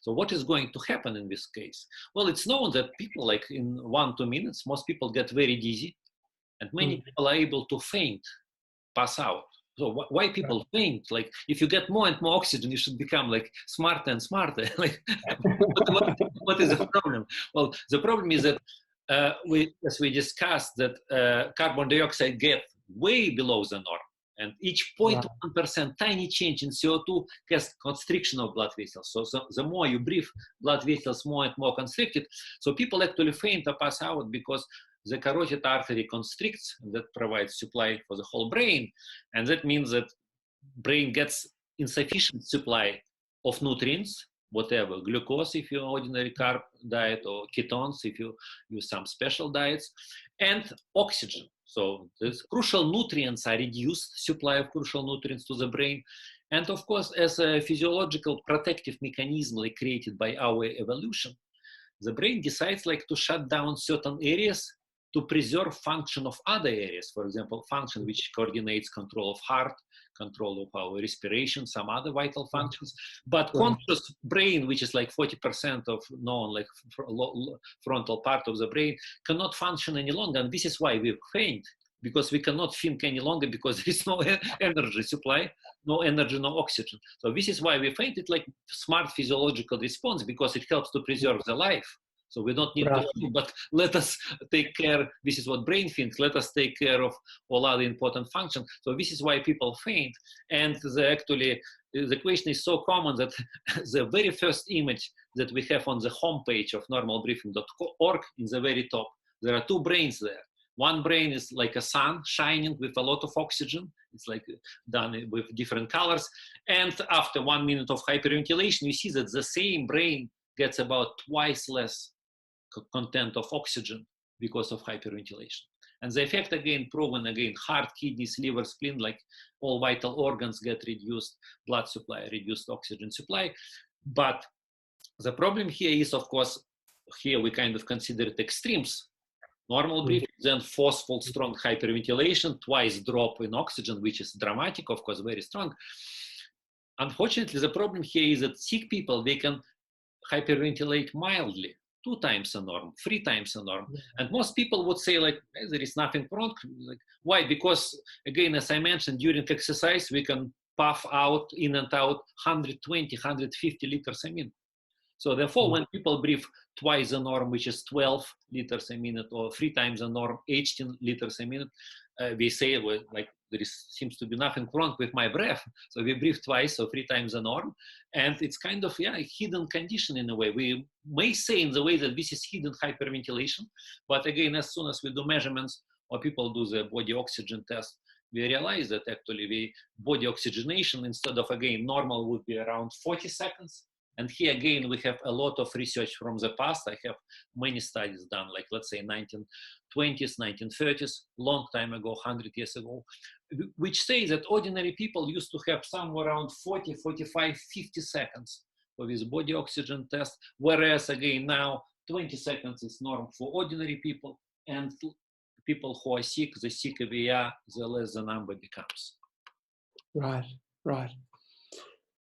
So what is going to happen in this case? Well, it's known that people, in 1-2 minutes, most people get very dizzy, and many people are able to faint, pass out. So why people faint? If you get more and more oxygen, you should become smarter and smarter. What is the problem? Well, the problem is that as we discussed, that carbon dioxide gets way below the norm. And each Right. 0.1% tiny change in CO2 has constriction of blood vessels. So the more you breathe, blood vessels more and more constricted. So people actually faint or pass out because the carotid artery constricts, and that provides supply for the whole brain. And that means that brain gets insufficient supply of nutrients, whatever, glucose if you're ordinary carb diet, or ketones if you use some special diets, and oxygen. So these crucial nutrients are reduced, supply of crucial nutrients to the brain. And of course, as a physiological protective mechanism like created by our evolution, the brain decides like to shut down certain areas to preserve function of other areas. For example, function which coordinates control of heart, control of our respiration, some other vital functions. But conscious brain, which is like 40% of known like frontal part of the brain, cannot function any longer. And this is why we faint, because we cannot think any longer because there is no energy supply, no energy, no oxygen. So this is why we faint. It's like smart physiological response because it helps to preserve the life. So we don't need to feel, but let us take care. This is what brain thinks. Let us take care of all other important functions. So this is why people faint. And the question is so common that the very first image that we have on the homepage of normalbreathing.org, in the very top, there are two brains there. One brain is like a sun shining with a lot of oxygen. It's like done with different colors. And after 1 minute of hyperventilation, you see that the same brain gets about twice less content of oxygen because of hyperventilation. And the effect again proven again, heart, kidneys, liver, spleen, like all vital organs get reduced blood supply, reduced oxygen supply. But the problem here is, of course, here we kind of consider it extremes. Normal breathing, then forceful, strong hyperventilation, twice drop in oxygen, which is dramatic, of course, very strong. Unfortunately, the problem here is that sick people, they can hyperventilate mildly, 2 times a norm, 3 times a norm. And most people would say like, hey, there is nothing wrong. Like, why? Because again, as I mentioned, during exercise, we can puff out, in and out, 120, 150 liters a minute. So therefore, when people breathe twice the norm, which is 12 liters a minute, or 3 times the norm, 18 liters a minute, we say, well, like, there seems to be nothing wrong with my breath. So we breathe twice or 3 times the norm. And it's kind of, a hidden condition in a way. We may say in the way that this is hidden hyperventilation. But again, as soon as we do measurements or people do the body oxygen test, we realize that actually the body oxygenation, instead of, again, normal would be around 40 seconds. And here again, we have a lot of research from the past. I have many studies done, like let's say 1920s, 1930s, long time ago, 100 years ago, which say that ordinary people used to have somewhere around 40, 45, 50 seconds for this body oxygen test. Whereas again, now 20 seconds is norm for ordinary people, and people who are sick, the sicker we are, the less the number becomes. Right, right.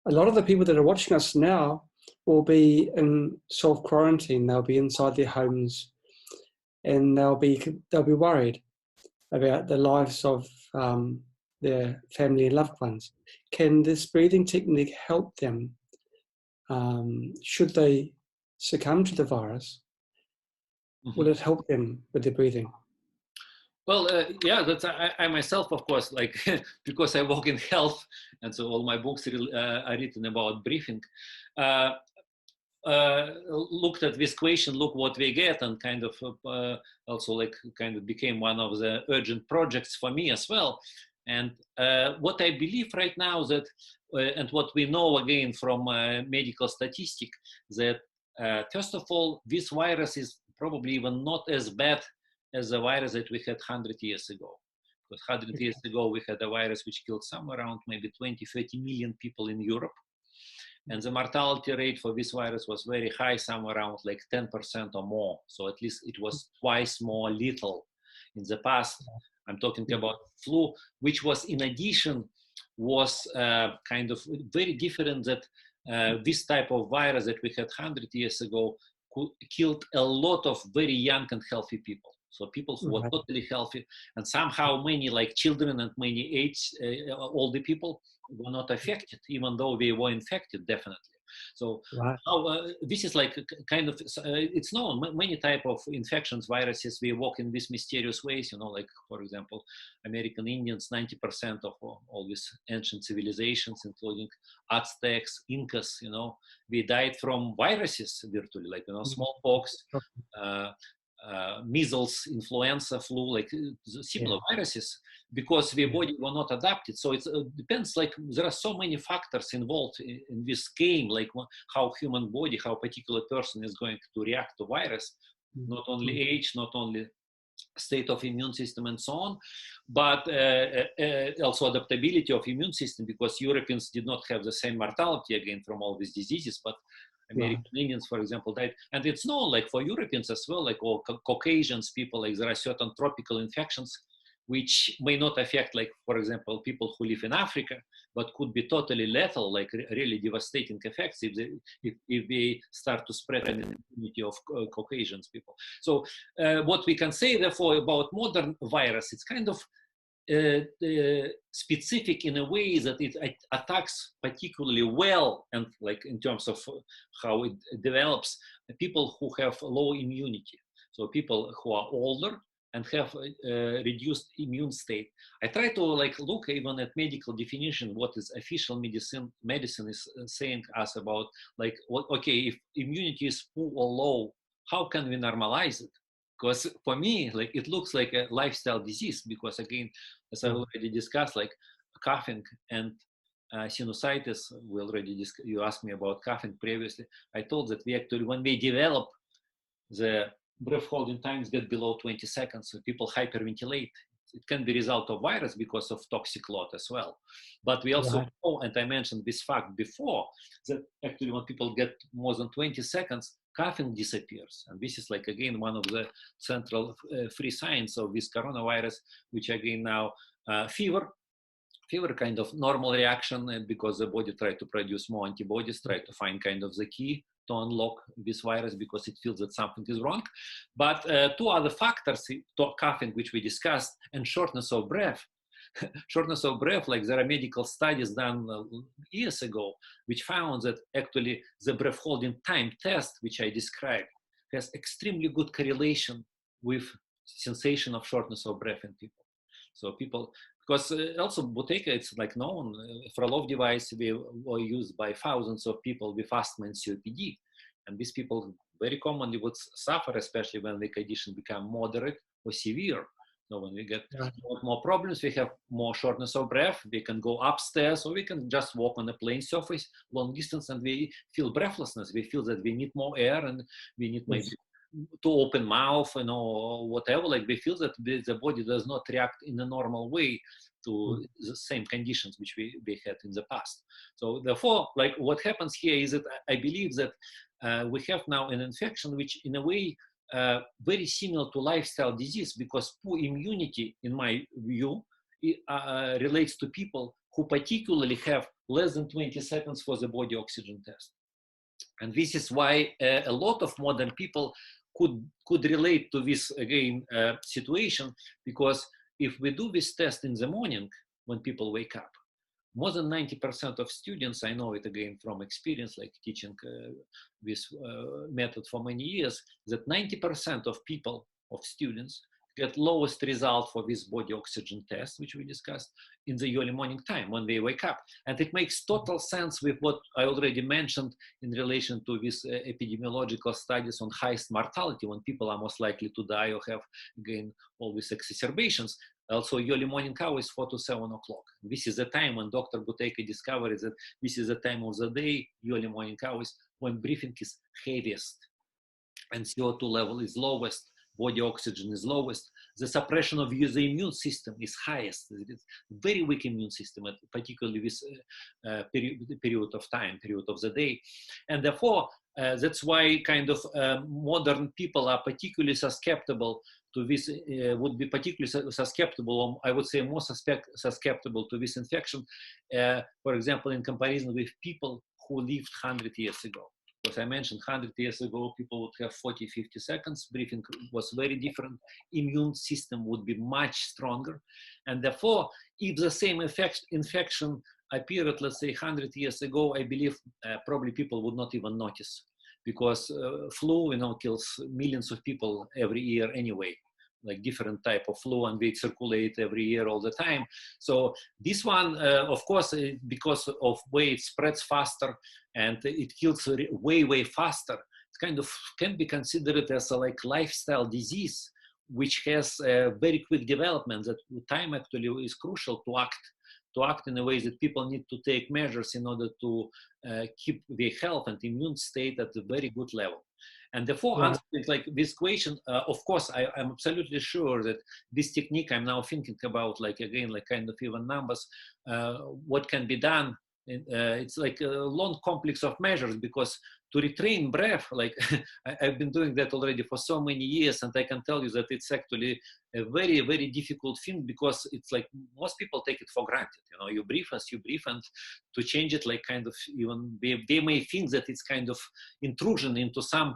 A lot of the people that are watching us now will be in self-quarantine. They'll be inside their homes, and they'll be worried about the lives of their family and loved ones. Can this breathing technique help them? Should they succumb to the virus? Will it help them with their breathing? Well, yeah, that's I myself, of course, like because I work in health, and so all my books are written about breathing. Looked at this question, look what we get, and kind of also like kind of became one of the urgent projects for me as well. And what I believe right now that, and what we know again from medical statistic, that first of all, this virus is probably even not as bad as the virus that we had 100 years ago. Because 100 years ago, we had a virus which killed somewhere around maybe 20, 30 million people in Europe. And the mortality rate for this virus was very high, somewhere around like 10% or more. So at least it was twice more lethal in the past. I'm talking about flu, which was in addition, was kind of very different that this type of virus that we had 100 years ago killed a lot of very young and healthy people. So people who are Right. totally healthy, and somehow many like children and many older people were not affected, even though they were infected, definitely. So Right. how, this is like a kind of, it's known, many type of infections, viruses, they work in these mysterious ways, you know, like, for example, American Indians, 90% of all these ancient civilizations, including Aztecs, Incas, you know, we died from viruses virtually, like, you know, smallpox, uh, measles, influenza, flu, like similar viruses, because the body were not adapted. So it depends, like there are so many factors involved in this game, like how human body, how a particular person is going to react to virus, not only age, not only state of immune system and so on, but also adaptability of immune system, because Europeans did not have the same mortality again from all these diseases, but American Indians, for example, died. And it's known, like for Europeans as well, like all Caucasians people, like there are certain tropical infections which may not affect, like, for example, people who live in Africa, but could be totally lethal, like really devastating effects if they start to spread in the community of Caucasians people. So what we can say, therefore, about modern virus, it's kind of specific in a way that it attacks particularly well, and like in terms of how it develops, people who have low immunity. So people who are older and have reduced immune state. I try to like look even at medical definition, what is official medicine is saying us about, like, what, okay, if immunity is poor or low, how can we normalize it? Because for me, like, it looks like a lifestyle disease, because again, as I already discussed, like coughing and sinusitis, we already you asked me about coughing previously. I told that we actually, when we develop, the breath holding times get below 20 seconds, so people hyperventilate. It can be result of virus because of toxic load as well. But we also know, and I mentioned this fact before, that actually when people get more than 20 seconds, coughing disappears. And this is like, again, one of the central three signs of this coronavirus, which again now fever kind of normal reaction, because the body try to produce more antibodies, try to find kind of the key to unlock this virus, because it feels that something is wrong. But two other factors, coughing, which we discussed, and shortness of breath. Shortness of breath, like there are medical studies done years ago, which found that actually the breath holding time test, which I described, has extremely good correlation with sensation of shortness of breath in people. So people, because also Buteyko, it's like known, Frolov device were used by thousands of people with asthma and COPD. And these people very commonly would suffer, especially when the condition become moderate or severe. So when we get more problems, we have more shortness of breath, we can go upstairs, or we can just walk on a plane surface long distance, and we feel breathlessness. We feel that we need more air, and we need maybe to open mouth, you know, or whatever. Like we feel that the body does not react in a normal way to the same conditions which we had in the past. So therefore, like what happens here is that I believe that we have now an infection which in a way very similar to lifestyle disease, because poor immunity, in my view, relates to people who particularly have less than 20 seconds for the body oxygen test. And this is why a lot of modern people could relate to this, again, situation, because if we do this test in the morning when people wake up, more than 90% of students, I know it again from experience, like teaching this method for many years, that 90% of people, of students, get lowest result for this body oxygen test, which we discussed, in the early morning time when they wake up. And it makes total sense with what I already mentioned in relation to these epidemiological studies on highest mortality, when people are most likely to die or have, again, all these exacerbations. Also, early morning hours, 4 to 7 o'clock. This is the time when Dr. Buteyko discovered that this is the time of the day, early morning hours, when breathing is heaviest and CO2 level is lowest, body oxygen is lowest, the suppression of the immune system is highest. It is very weak immune system, particularly this period of time, period of the day. And therefore, that's why kind of modern people are particularly susceptible to this, would be particularly susceptible, or I would say more susceptible to this infection, for example, in comparison with people who lived 100 years ago. Because I mentioned 100 years ago, people would have 40, 50 seconds. Breathing was very different. Immune system would be much stronger. And therefore, if the same infection appeared, let's say 100 years ago, I believe probably people would not even notice, because flu, kills millions of people every year anyway, like different type of flu, and they circulate every year all the time. So this one, of course, because of way it spreads faster and it kills way, way faster, it kind of can be considered as a like lifestyle disease, which has a very quick development. That time actually is crucial to act in a way that people need to take measures in order to keep their health and immune state at a very good level. And therefore, answering like this question, of course, I'm absolutely sure that this technique I'm now thinking about, like again, like kind of even numbers, what can be done. It's like a long complex of measures, because to retrain breath, like I've been doing that already for so many years, and I can tell you that it's actually a very, very difficult thing, because it's like most people take it for granted. You breathe as you breathe, and to change it, like kind of even they may think that it's kind of intrusion into some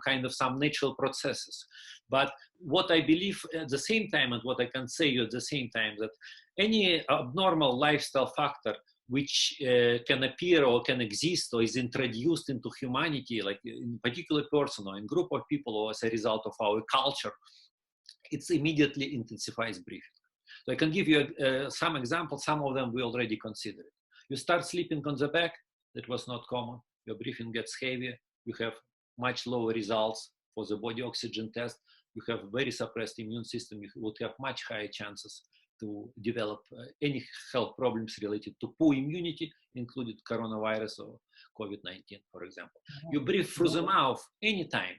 natural processes. But what I believe at the same time, and what I can say at the same time, that any abnormal lifestyle factor which can appear or can exist or is introduced into humanity, like in a particular person or in group of people, or as a result of our culture, it immediately intensifies breathing. So I can give you some examples. Some of them we already considered. You start sleeping on the back. That was not common. Your breathing gets heavier. You have much lower results for the body oxygen test. You have very suppressed immune system. You would have much higher chances to develop any health problems related to poor immunity, including coronavirus or COVID-19, for example. You breathe through the mouth anytime,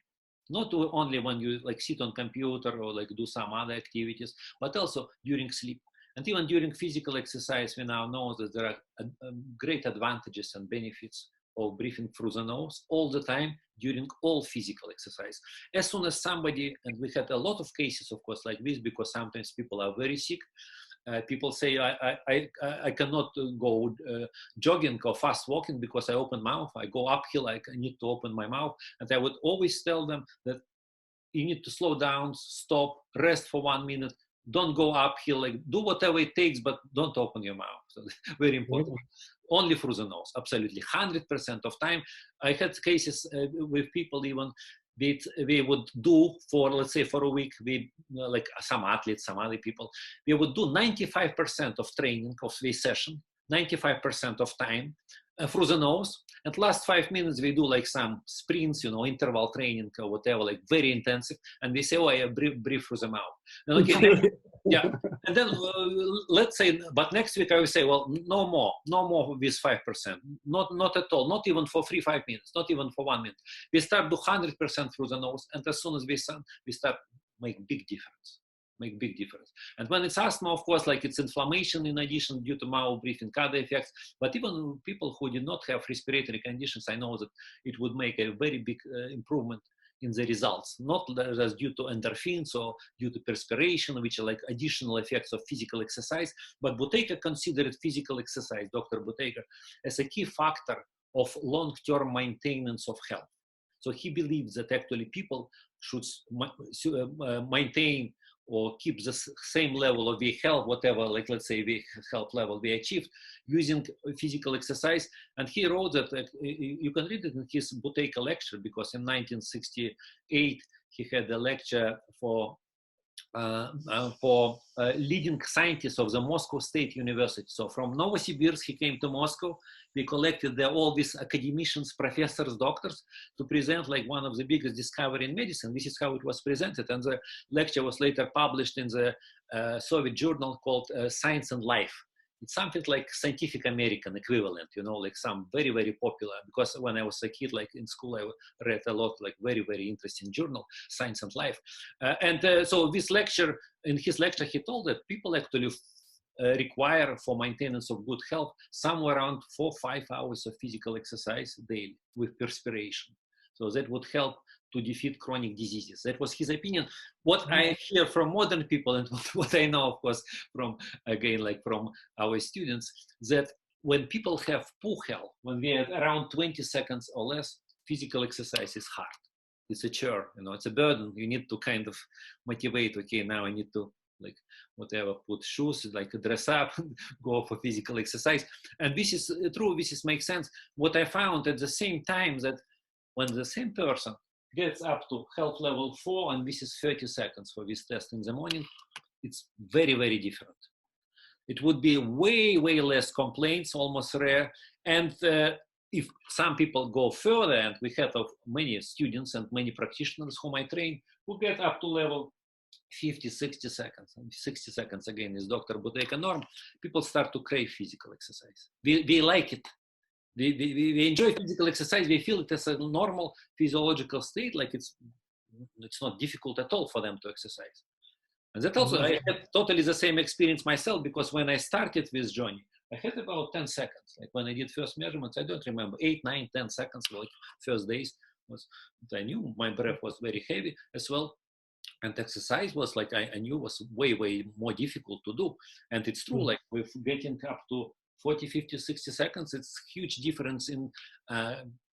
not only when you like sit on computer or like do some other activities, but also during sleep. And even during physical exercise, we now know that there are great advantages and benefits of breathing through the nose all the time during all physical exercise. As soon as somebody, and we had a lot of cases, of course, like this, because sometimes people are very sick. People say, I cannot go jogging or fast walking because I open mouth. I go uphill, I need to open my mouth. And I would always tell them that you need to slow down, stop, rest for 1 minute. Don't go uphill, like do whatever it takes, but don't open your mouth. So very important. Only through the nose, absolutely. 100% of time. I had cases with people even they would do for, let's say, for a week, like some athletes, some other people, they would do 95% of training of this session, 95% of time through the nose. And last 5 minutes, we do like some sprints, interval training or whatever, like very intensive. And we say, oh, I breathe through the mouth. And okay, yeah. And then let's say, but next week I will say, well, no more with 5%, not at all, not even for 5 minutes, not even for 1 minute. We start do 100% through the nose, and as soon as we start make big difference. And when it's asthma, of course, like it's inflammation in addition due to mouth breathing, other effects. But even people who did not have respiratory conditions, I know that it would make a very big improvement in the results, not just due to endorphins or due to perspiration, which are like additional effects of physical exercise. But Buteyko considered physical exercise, Dr. Buteyko, as a key factor of long-term maintenance of health. So he believes that actually people should maintain or keep the same level of their health, whatever, like let's say the health level they achieved, using physical exercise. And he wrote that, you can read it in his Buteyko lecture, because in 1968 he had a lecture for leading scientists of the Moscow State University. So from Novosibirsk, he came to Moscow. We collected all these academicians, professors, doctors to present like one of the biggest discovery in medicine. This is how it was presented. And the lecture was later published in the Soviet journal called Science and Life. It's something like Scientific American equivalent, like some very, very popular, because when I was a kid, like in school, I read a lot, like very, very interesting journal, Science and Life. So this lecture, in his lecture, he told that people actually require for maintenance of good health somewhere around 4 or 5 hours of physical exercise daily with perspiration. So that would help to defeat chronic diseases. That was his opinion. What I hear from modern people, and what I know, of course, from, again, like from our students, that when people have poor health, when they are around 20 seconds or less physical exercise is hard. It's a chore, it's a burden. You need to kind of motivate, okay, now I need to like whatever, put shoes, like dress up, go for physical exercise. And this is true, makes sense. What I found at the same time that when the same person gets up to health level 4, and this is 30 seconds for this test in the morning, it's very, very different. It would be way, way less complaints, almost rare. And if some people go further, and we have many students and many practitioners whom I train who get up to level 50, 60 seconds, and 60 seconds again is Dr. Buteyko norm, people start to crave physical exercise. They like it. They enjoy physical exercise. They feel it as a normal physiological state, like it's not difficult at all for them to exercise. And that also, I had totally the same experience myself, because when I started this journey, I had about 10 seconds. Like when I did first measurements, I don't remember, 8, 9, 10 seconds, like first days. I knew my breath was very heavy as well. And exercise was like, I knew was way, way more difficult to do. And it's true, like with getting up to 40, 50, 60 seconds, it's huge difference in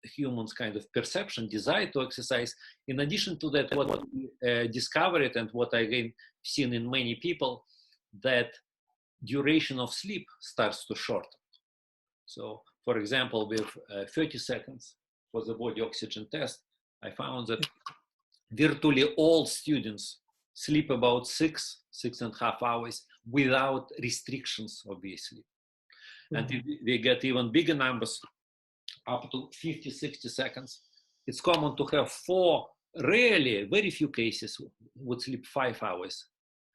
humans' kind of perception, desire to exercise. In addition to that, what we discovered and what I again seen in many people, that duration of sleep starts to shorten. So, for example, with 30 seconds for the body oxygen test, I found that virtually all students sleep about 6.5 hours without restrictions of their sleep. And if they get even bigger numbers, up to 50, 60 seconds, it's common to have 4, rarely, very few cases would sleep 5 hours.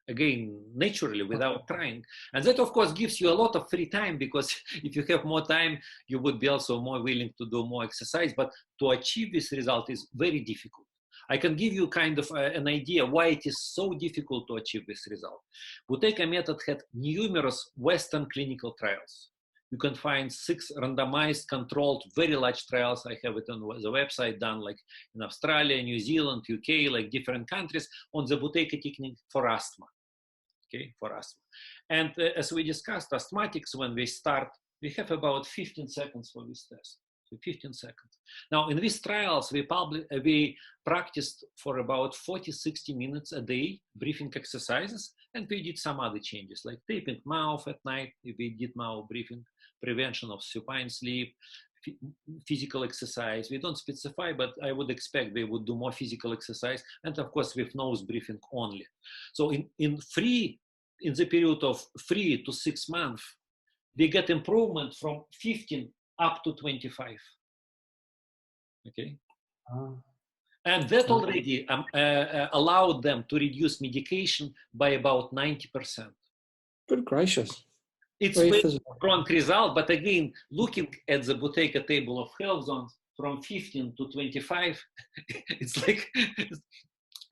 Again, naturally, without trying. And that, of course, gives you a lot of free time, because if you have more time, you would be also more willing to do more exercise. But to achieve this result is very difficult. I can give you kind of an idea why it is so difficult to achieve this result. Buteyko method had numerous Western clinical trials. You can find 6 randomized, controlled, very large trials. I have it on the website, done like in Australia, New Zealand, UK, like different countries, on the Buteyko technique for asthma. Okay, for asthma. And as we discussed, asthmatics, when they start, we have about 15 seconds for this test. So 15 seconds. Now, in these trials, we practiced for about 40, 60 minutes a day, breathing exercises, and we did some other changes, like taping mouth at night. We did mouth breathing, prevention of supine sleep, physical exercise. We don't specify, but I would expect they would do more physical exercise, and of course with nose breathing only. So in the period of 3 to 6 months, they get improvement from 15 up to 25. Okay. And that already allowed them to reduce medication by about 90%. Good gracious. It's a very strong result, but again, looking at the Buteyko table of health zones from 15 to 25, it's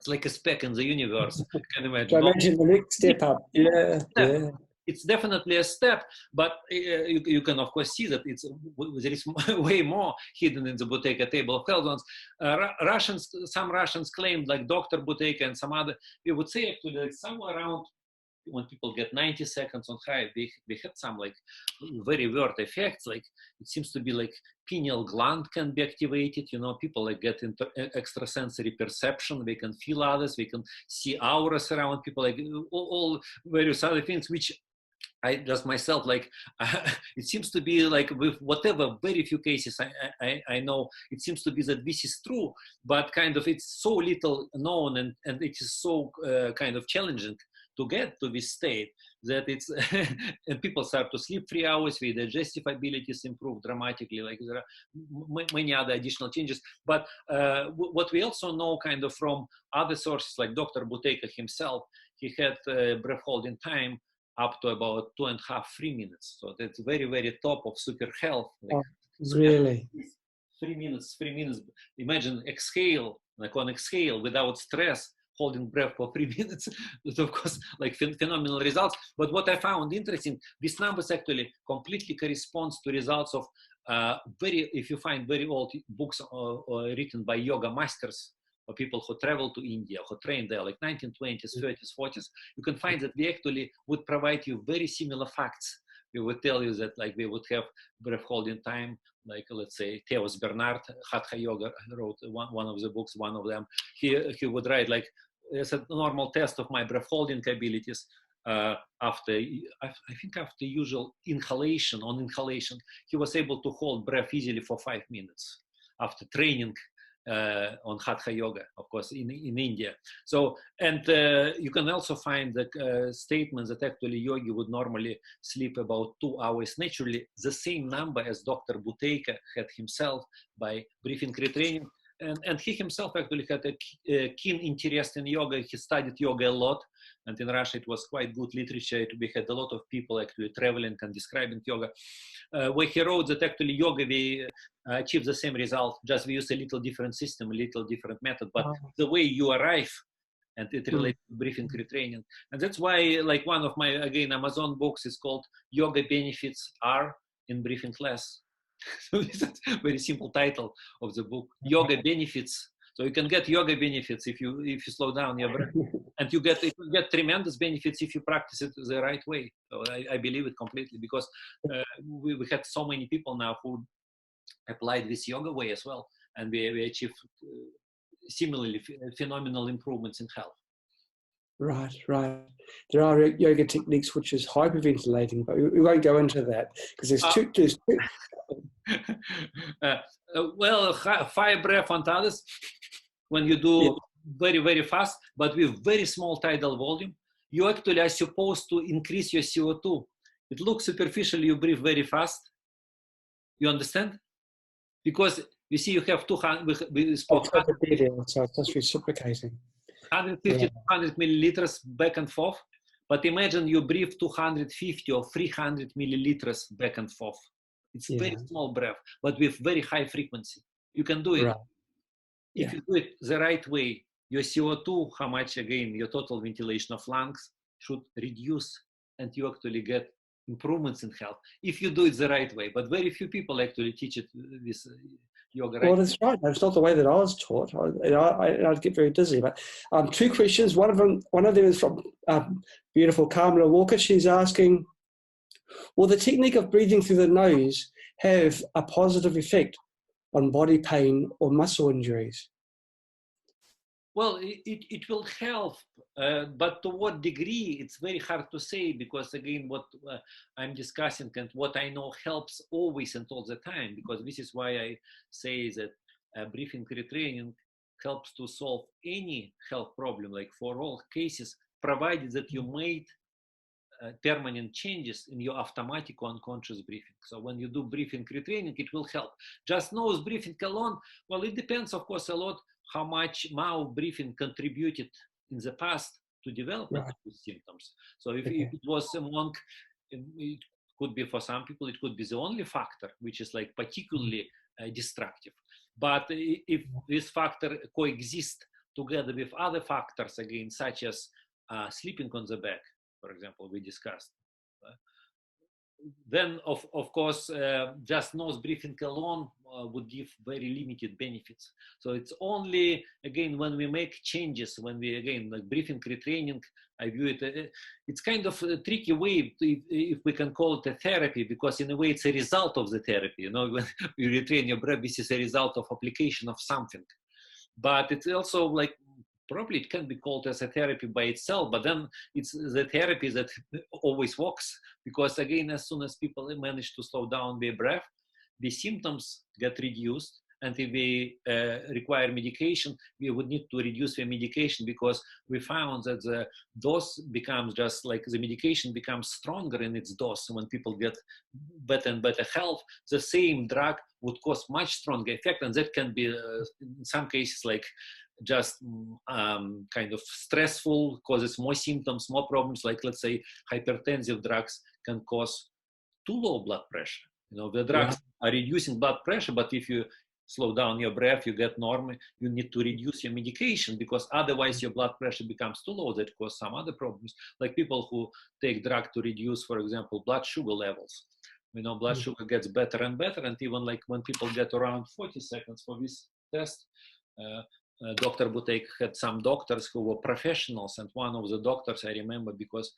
like a speck in the universe. I can imagine. I imagine the next step up. Yeah, yeah. It's definitely a step, but you can of course see that there is way more hidden in the Buteyko table of health zones. Some Russians claimed, like Dr. Buteyko and some other, we would say actually like somewhere around, when people get 90 seconds on high, they had some like very weird effects. Like it seems to be like pineal gland can be activated. People like get extrasensory perception. They can feel others. They can see auras around people, like all various other things, which I just myself, like, it seems to be like with whatever, very few cases I know, it seems to be that this is true, but kind of it's so little known, and it is so kind of challenging to get to this state that it's, and people start to sleep 3 hours, their digestive abilities improve dramatically, like there are many other additional changes. But what we also know kind of from other sources, like Dr. Buteyko himself, he had breath holding time up to about 2.5, 3 minutes. So that's very, very top of super health. Like, really? 3 minutes. Imagine exhale, like on exhale without stress, holding breath for 3 minutes. That's of course like phenomenal results. But what I found interesting, these numbers actually completely corresponds to results of if you find very old books written by yoga masters, or people who travel to India, who train there, like 1920s, 30s, 40s, you can find that they actually would provide you very similar facts we would tell you that like we would have breath holding time, like let's say Theos Bernard, Hatha Yoga, wrote one of the books, one of them. He would write like, it's a normal test of my breath holding abilities. After I think after usual inhalation, he was able to hold breath easily for 5 minutes after training on Hatha Yoga, of course, in India. So, and you can also find the statements that actually yogi would normally sleep about 2 hours naturally, the same number as Dr. Buteyko had himself by breathing retraining. And he himself actually had a keen interest in yoga. He studied yoga a lot. And in Russia, it was quite good literature. We had a lot of people actually traveling and describing yoga. Where he wrote that actually yoga, we achieve the same result, just we use a little different system, a little different method. But the way you arrive, and it relates to breathing retraining. And that's why, like one of my, again, Amazon books is called Yoga Benefits Are in Breathing Less. So this is a very simple title of the book, Yoga Benefits. So you can get yoga benefits if you slow down your breath, and you get tremendous benefits if you practice it the right way. So I believe it completely, because we had so many people now who applied this yoga way as well, and we achieved similarly phenomenal improvements in health. Right, right. There are yoga techniques which is hyperventilating, but we won't go into that because there's two. Well, fire breath and others, when you do very, very fast, but with very small tidal volume, you actually are supposed to increase your CO2. It looks superficial, you breathe very fast. You understand? Because you see, you have 200, we spoke so it's just reciprocating. 150 to 100 milliliters back and forth, but imagine you breathe 250 or 300 milliliters back and forth. It's very small breath, but with very high frequency. You can do it. Right. If you do it the right way, your CO2, how much again, your total ventilation of lungs should reduce, and you actually get improvements in health if you do it the right way. But very few people actually teach it this yoga. Well, that's right. That's not the way that I was taught. I'd get very dizzy. But 2 questions. One of them is from beautiful Kamala Walker. She's asking, will the technique of breathing through the nose have a positive effect on body pain or muscle injuries? Well, it will help, but to what degree, it's very hard to say, because again, what I'm discussing and what I know helps always and all the time, because this is why I say that breathing retraining helps to solve any health problem, like for all cases, provided that you made permanent changes in your automatic or unconscious breathing. So when you do breathing retraining, it will help. Just nose breathing alone, well, it depends, of course, a lot how much mouth breathing contributed in the past to development of these symptoms. So if it was among, it could be for some people, it could be the only factor which is like particularly destructive. But if this factor coexists together with other factors, again, such as sleeping on the back, for example, we discussed, then of course just nose breathing alone would give very limited benefits. So it's only again when we make changes, when we again like breathing retraining, I view it, it's kind of a tricky way if we can call it a therapy, because in a way it's a result of the therapy. You know, when you retrain your breath, this is a result of application of something. But it's also like, probably it can be called as a therapy by itself, but then it's the therapy that always works, because again, as soon as people manage to slow down their breath, the symptoms get reduced. And if we require medication, we would need to reduce the medication, because we found that the dose becomes just like the medication becomes stronger in its dose. So when people get better and better health, the same drug would cause much stronger effect. And that can be in some cases like just kind of stressful, causes more symptoms, more problems. Like let's say hypertensive drugs can cause too low blood pressure. You know, the drugs are reducing blood pressure, but if you slow down your breath, you get normal, you need to reduce your medication, because otherwise your blood pressure becomes too low. That cause some other problems, like people who take drug to reduce, for example, blood sugar levels. You know, blood sugar gets better and better, and even like when people get around 40 seconds for this test, Dr. Buteyko had some doctors who were professionals, and one of the doctors I remember, because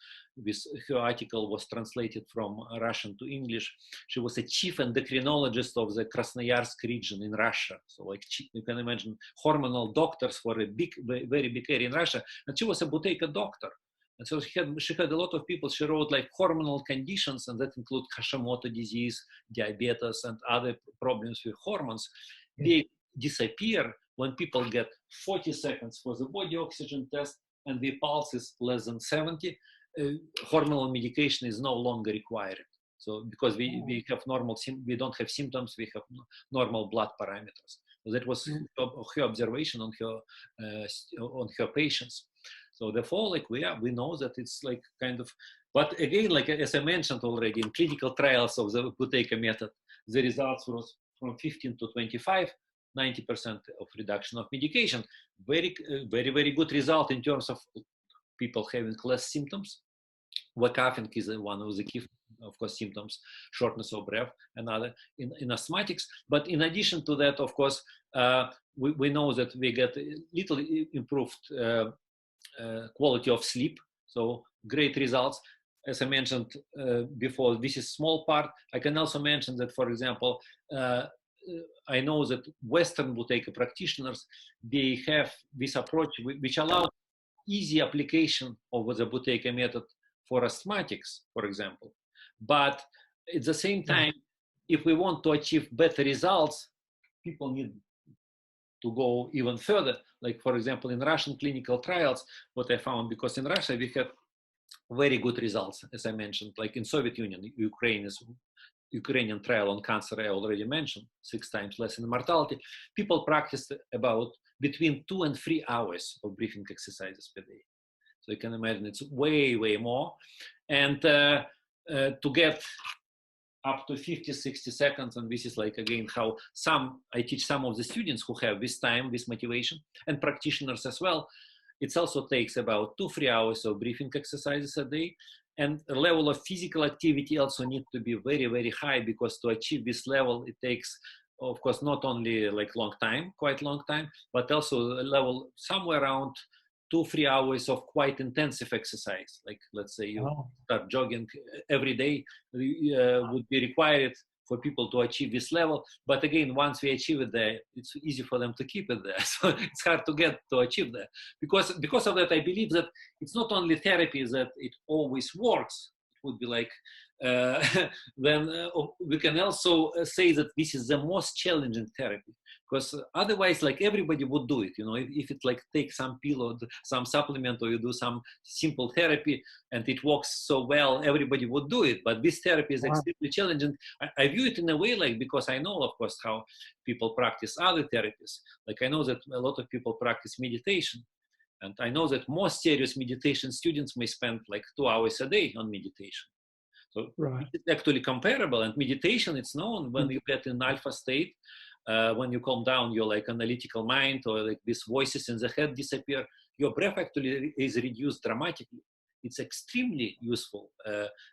her article was translated from Russian to English, she was a chief endocrinologist of the Krasnoyarsk region in Russia. So like you can imagine hormonal doctors for a big, very big area in Russia, and she was a Buteyko doctor. And so she had a lot of people. She wrote like hormonal conditions, and that include Hashimoto disease, diabetes, and other problems with hormones. They disappear when people get 40 seconds for the body oxygen test and the pulse is less than 70. Hormonal medication is no longer required. So because we have normal, we don't have symptoms, we have normal blood parameters. So that was her observation on her patients. So therefore, like we know that it's like kind of, but again, like as I mentioned already, in clinical trials of the Buteyko method, the results was from 15 to 25, 90% of reduction of medication. Very, very good result in terms of people having less symptoms. Coughing is one of the key, of course, symptoms, shortness of breath, and other in asthmatics. But in addition to that, of course, we know that we get little improved quality of sleep. So great results. As I mentioned before, this is small part. I can also mention that, for example, I know that Western Buteyko practitioners, they have this approach which allows easy application of the Buteyko method for asthmatics, for example. But at the same time, if we want to achieve better results, people need to go even further. Like, for example, in Russian clinical trials, what I found, because in Russia we had very good results, as I mentioned, like in Soviet Union, Ukrainian trial on cancer, I already mentioned, 6 times less in mortality. People practiced about between 2 and 3 hours of breathing exercises per day. So you can imagine it's way, way more. And to get up to 50, 60 seconds, and this is like, again, how I teach some of the students who have this time, this motivation, and practitioners as well. It also takes about 2-3 hours of breathing exercises a day. And the level of physical activity also needs to be very, very high, because to achieve this level, it takes, of course, not only like quite long time, but also a level somewhere around 2-3 hours of quite intensive exercise. Like, let's say you start jogging every day, would be required for people to achieve this level. But again, once we achieve it there, it's easy for them to keep it there. So it's hard to achieve that. Because of that, I believe that it's not only therapy that it always works. It would be like, then we can also say that this is the most challenging therapy. Because otherwise, like, everybody would do it, if it like take some pill or some supplement, or you do some simple therapy and it works so well, everybody would do it. But this therapy is extremely challenging. I view it in a way, like, because I know, of course, how people practice other therapies. Like, I know that a lot of people practice meditation. And I know that most serious meditation students may spend like 2 hours a day on meditation. So it's actually comparable. And meditation, it's known when you get in alpha state, when you calm down your like analytical mind, or like these voices in the head disappear, your breath actually is reduced dramatically. It's extremely useful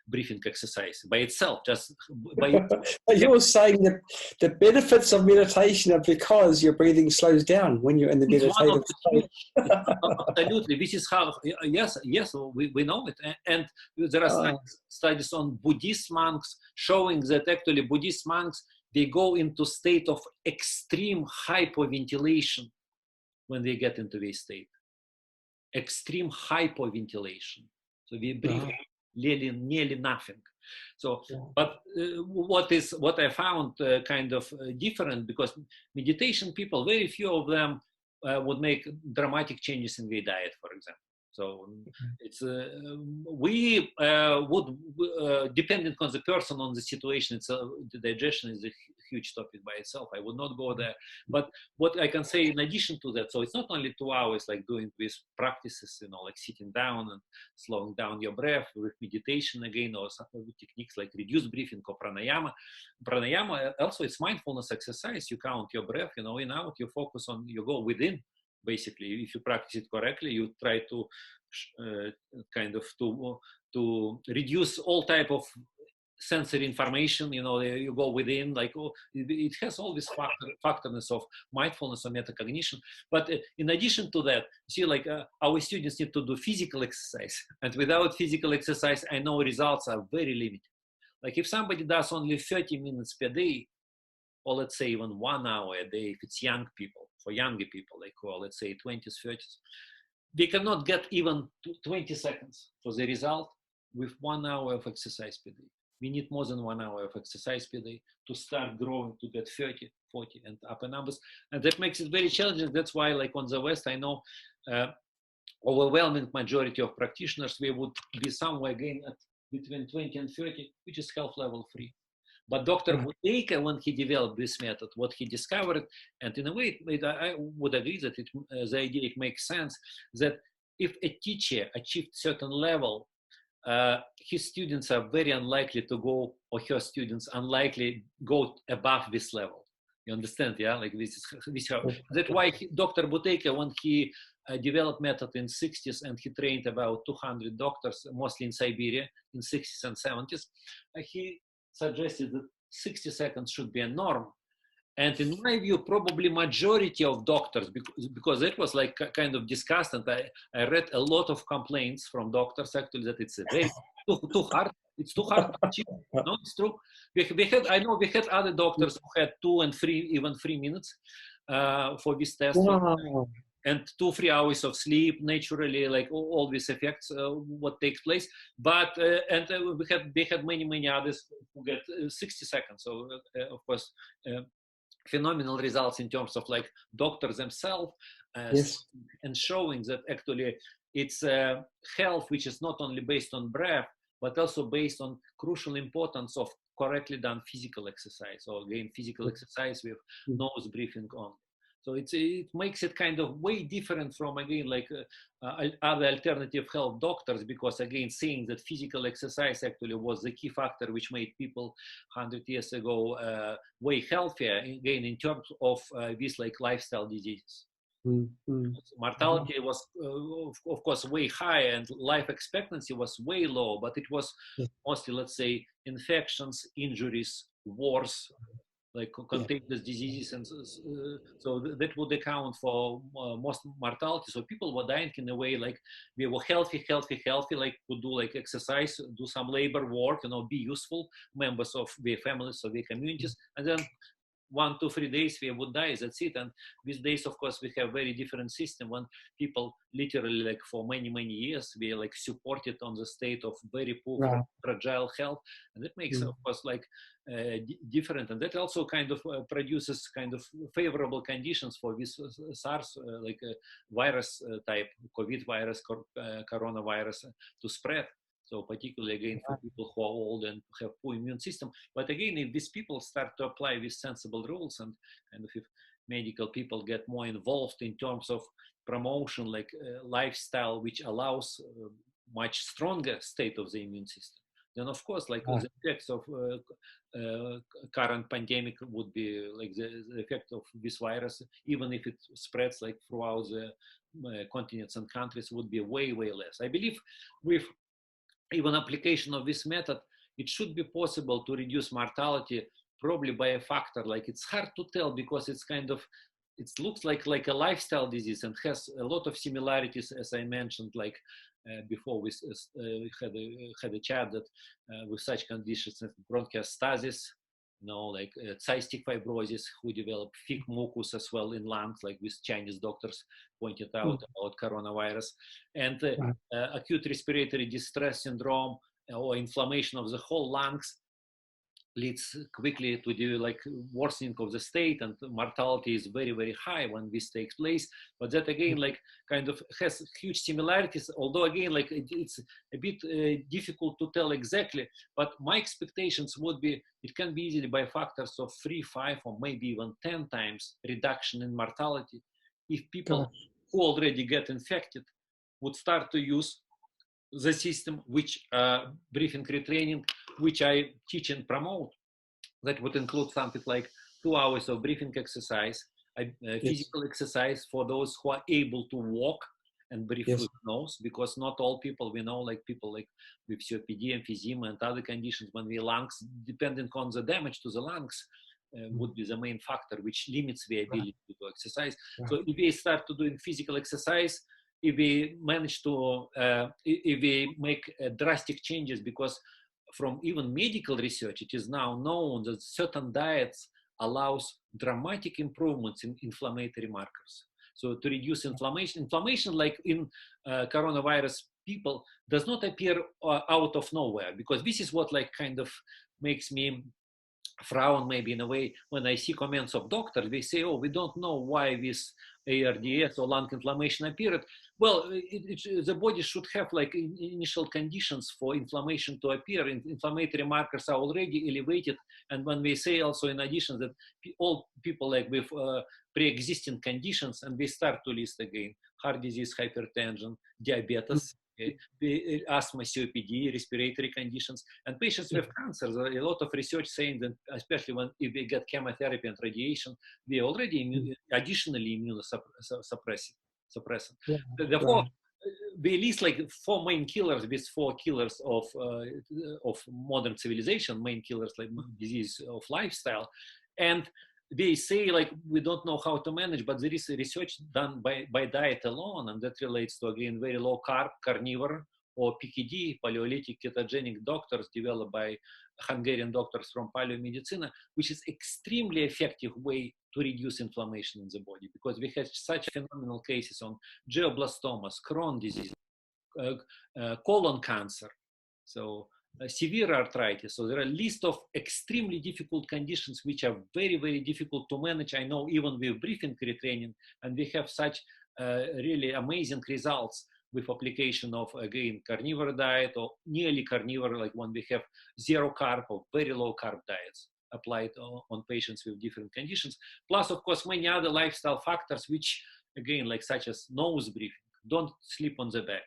breathing exercise by itself, just by itself. You're saying that the benefits of meditation are because your breathing slows down when you're in the meditative state. Absolutely. This is how, yes, we know it. And there are studies on Buddhist monks showing that actually Buddhist monks, they go into state of extreme hypoventilation when they get into this state. Extreme hypoventilation. So we breathe nearly nothing. So, but what I found kind of different, because meditation people, very few of them would make dramatic changes in their diet, for example. So it's we would depending on the person, on the situation. It's the digestion is a huge topic by itself. I would not go there. But what I can say in addition to that, so it's not only 2 hours like doing these practices, like sitting down and slowing down your breath with meditation again, or some techniques like reduced breathing or pranayama. Pranayama also it's mindfulness exercise. You count your breath, in out. You focus on, you go within. Basically, if you practice it correctly, you try to kind of to reduce all type of sensory information, you know, you go within, like, oh, it has all this factorness of mindfulness or metacognition. But in addition to that, see, like our students need to do physical exercise. And without physical exercise, I know results are very limited. Like if somebody does only 30 minutes per day, or let's say even 1 hour a day, if it's young people, for younger people, like, or let's say 20s, 30s, they cannot get even 20 seconds for the result with 1 hour of exercise per day. We need more than 1 hour of exercise per day to start growing to get 30, 40 and upper numbers. And that makes it very challenging. That's why, like on the West, I know overwhelming majority of practitioners, we would be somewhere again at between 20 and 30, which is health level 3. But Dr. Buteyko, when he developed this method, what he discovered, and in a way, I would agree that the idea, it makes sense, that if a teacher achieved certain level, his students are very unlikely to go, or her students unlikely go above this level. You understand? Yeah, like this is how. That's why Dr. Buteyko, when he developed method in 60s, and he trained about 200 doctors, mostly in Siberia, in 60s and 70s, he suggested that 60 seconds should be a norm. And in my view, probably majority of doctors, because it was like kind of discussed, and I read a lot of complaints from doctors actually that it's a very too hard. It's too hard to achieve. No, it's true. I know we had other doctors who had 2 and 3, even 3 minutes for this test. Wow. And 2-3 hours of sleep, naturally, like all these effects, what takes place. But we had many others who get 60 seconds. So of course, phenomenal results in terms of like doctors themselves, Yes. and showing that actually it's health which is not only based on breath, but also based on crucial importance of correctly done physical exercise. So again, physical exercise with nose breathing on. So it makes it kind of way different from, again, like other alternative health doctors, because again, saying that physical exercise actually was the key factor which made people 100 years ago way healthier, again, in terms of these like lifestyle diseases. Mortality was, of course, way high, and life expectancy was way low, but it was mostly, let's say, infections, injuries, wars, like contagious diseases, and so that would account for most mortality. So people were dying in a way like they were healthy, like could do like exercise, do some labor work, you know, be useful members of their families or their communities, and then 1, 2, 3 days we would die. That's it. And these days, of course, we have very different system when people literally like for many years we are like supported on the state of very poor, fragile health, and that makes of course like different, and that also kind of produces kind of favorable conditions for this SARS like virus type, COVID virus, coronavirus to spread. So particularly again for people who are old and have poor immune system. But again, if these people start to apply these sensible rules, and if medical people get more involved in terms of promotion, like lifestyle, which allows much stronger state of the immune system, then of course, like the effects of current pandemic would be like the effect of this virus, even if it spreads like throughout the continents and countries, would be way less. I believe with even application of this method, it should be possible to reduce mortality probably by a factor. Like it's hard to tell because it's kind of, it looks like a lifestyle disease and has a lot of similarities, as I mentioned, like before we had a chat that with such conditions as bronchiectasis, you know, like cystic fibrosis, who develop thick mucus as well in lungs, like with Chinese doctors pointed out about coronavirus, and acute respiratory distress syndrome or inflammation of the whole lungs leads quickly to the like worsening of the state, and mortality is very high when this takes place. But that again like kind of has huge similarities, although again like it's a bit difficult to tell exactly, but my expectations would be it can be easily by factors of 3, 5 or maybe even 10 times reduction in mortality if people who already get infected would start to use the system which breathing retraining, which I teach and promote. That would include something like 2 hours of breathing exercise, physical exercise for those who are able to walk, and breathe Yes. through the nose, because not all people we know, like people like with COPD, emphysema, and other conditions, when the lungs, depending on the damage to the lungs, would be the main factor which limits the ability to exercise. Right. So if we start to doing physical exercise, if we manage to, if we make drastic changes, because from even medical research, it is now known that certain diets allows dramatic improvements in inflammatory markers. So to reduce inflammation like in coronavirus people does not appear out of nowhere, because this is what like kind of makes me frown maybe in a way when I see comments of doctors. They say, oh, we don't know why this ARDS or lung inflammation appeared. Well, the body should have like initial conditions for inflammation to appear. Inflammatory markers are already elevated. And when we say also in addition that all people like with pre-existing conditions, and we start to list again, heart disease, hypertension, diabetes, asthma, COPD, respiratory conditions, and patients with cancer. There are a lot of research saying that, especially if they get chemotherapy and radiation, they already additionally immunosuppressant. Yeah. Therefore, we list like 4 main killers, with 4 killers of modern civilization, main killers like disease of lifestyle, and they say like we don't know how to manage, but there is research done by diet alone, and that relates to again very low carb, carnivore, or PKD, Paleolithic ketogenic doctors developed by Hungarian doctors from paleomedicine, which is extremely effective way to reduce inflammation in the body, because we have such phenomenal cases on glioblastomas, Crohn's disease, colon cancer, so severe arthritis. So there are a list of extremely difficult conditions which are very, very difficult to manage. I know even with breathing retraining, and we have such really amazing results with application of, again, carnivore diet or nearly carnivore, like when we have zero carb or very low carb diets applied on patients with different conditions. Plus, of course, many other lifestyle factors, which, again, like such as nose breathing, don't sleep on the back.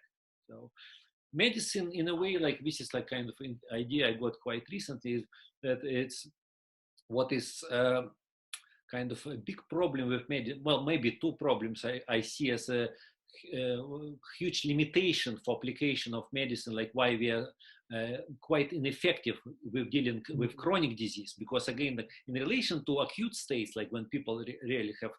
So medicine, in a way, like this is like kind of an idea I got quite recently, is that it's what is kind of a big problem with medicine. Well, maybe 2 problems I see as a huge limitation for application of medicine, like why we are quite ineffective with dealing with chronic disease. Because again, in relation to acute states, like when people really have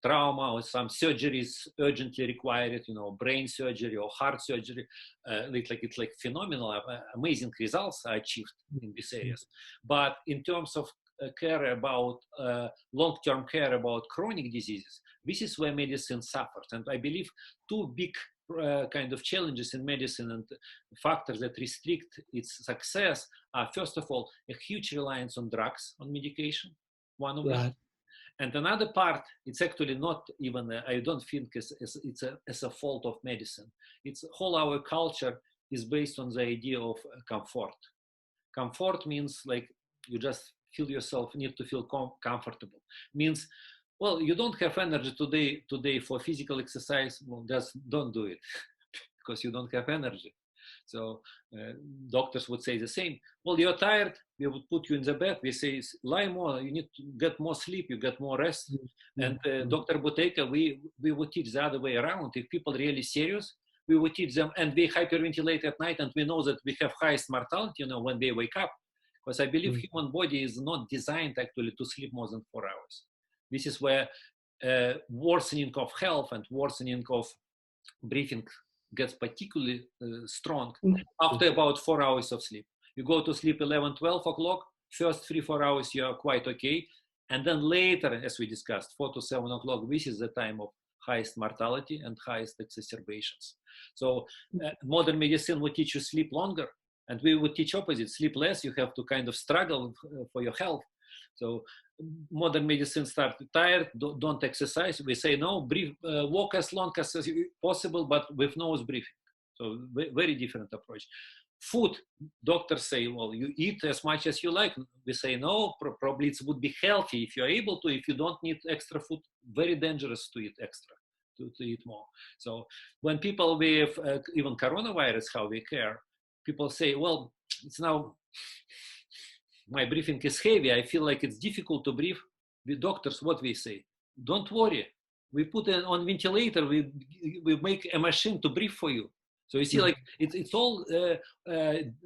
trauma or some surgeries urgently required, you know, brain surgery or heart surgery, it's like phenomenal, amazing results are achieved in these areas. But in terms of care about long-term care about chronic diseases, this is where medicine suffers. And I believe 2 big kind of challenges in medicine and factors that restrict its success are, first of all, a huge reliance on drugs, on medication, one of them. And another part, it's actually not even, I don't think it's a fault of medicine. It's whole our culture is based on the idea of comfort. Comfort means like you just feel yourself, need to feel comfortable. Means, well, you don't have energy today for physical exercise, well, just don't do it because you don't have energy. So doctors would say the same. Well, you're tired, we would put you in the bed. We say, lie more, you need to get more sleep, you get more rest. And Dr. Buteyko, we would teach the other way around. If people really serious, we would teach them, and they hyperventilate at night, and we know that we have highest mortality, you know, when they wake up. Because I believe human body is not designed actually to sleep more than 4 hours. This is where worsening of health and worsening of breathing gets particularly strong after about 4 hours of sleep. You go to sleep 11, 12 o'clock, first 3-4 hours you are quite okay. And then later, as we discussed, 4 to 7 o'clock, this is the time of highest mortality and highest exacerbations. So modern medicine will teach you sleep longer, and we would teach opposite, sleep less, you have to kind of struggle for your health. So modern medicine start tired, don't exercise. We say no, breathe, walk as long as possible, but with nose breathing. So very different approach. Food, doctors say, well, you eat as much as you like. We say no, probably it would be healthy if you're able to. If you don't need extra food, very dangerous to eat extra, to eat more. So when people with even coronavirus, how we care, people say, well, it's now, my breathing is heavy, I feel like it's difficult to breathe. The doctors, what we say, don't worry, we put it on ventilator, we make a machine to breathe for you. So you see, like it's all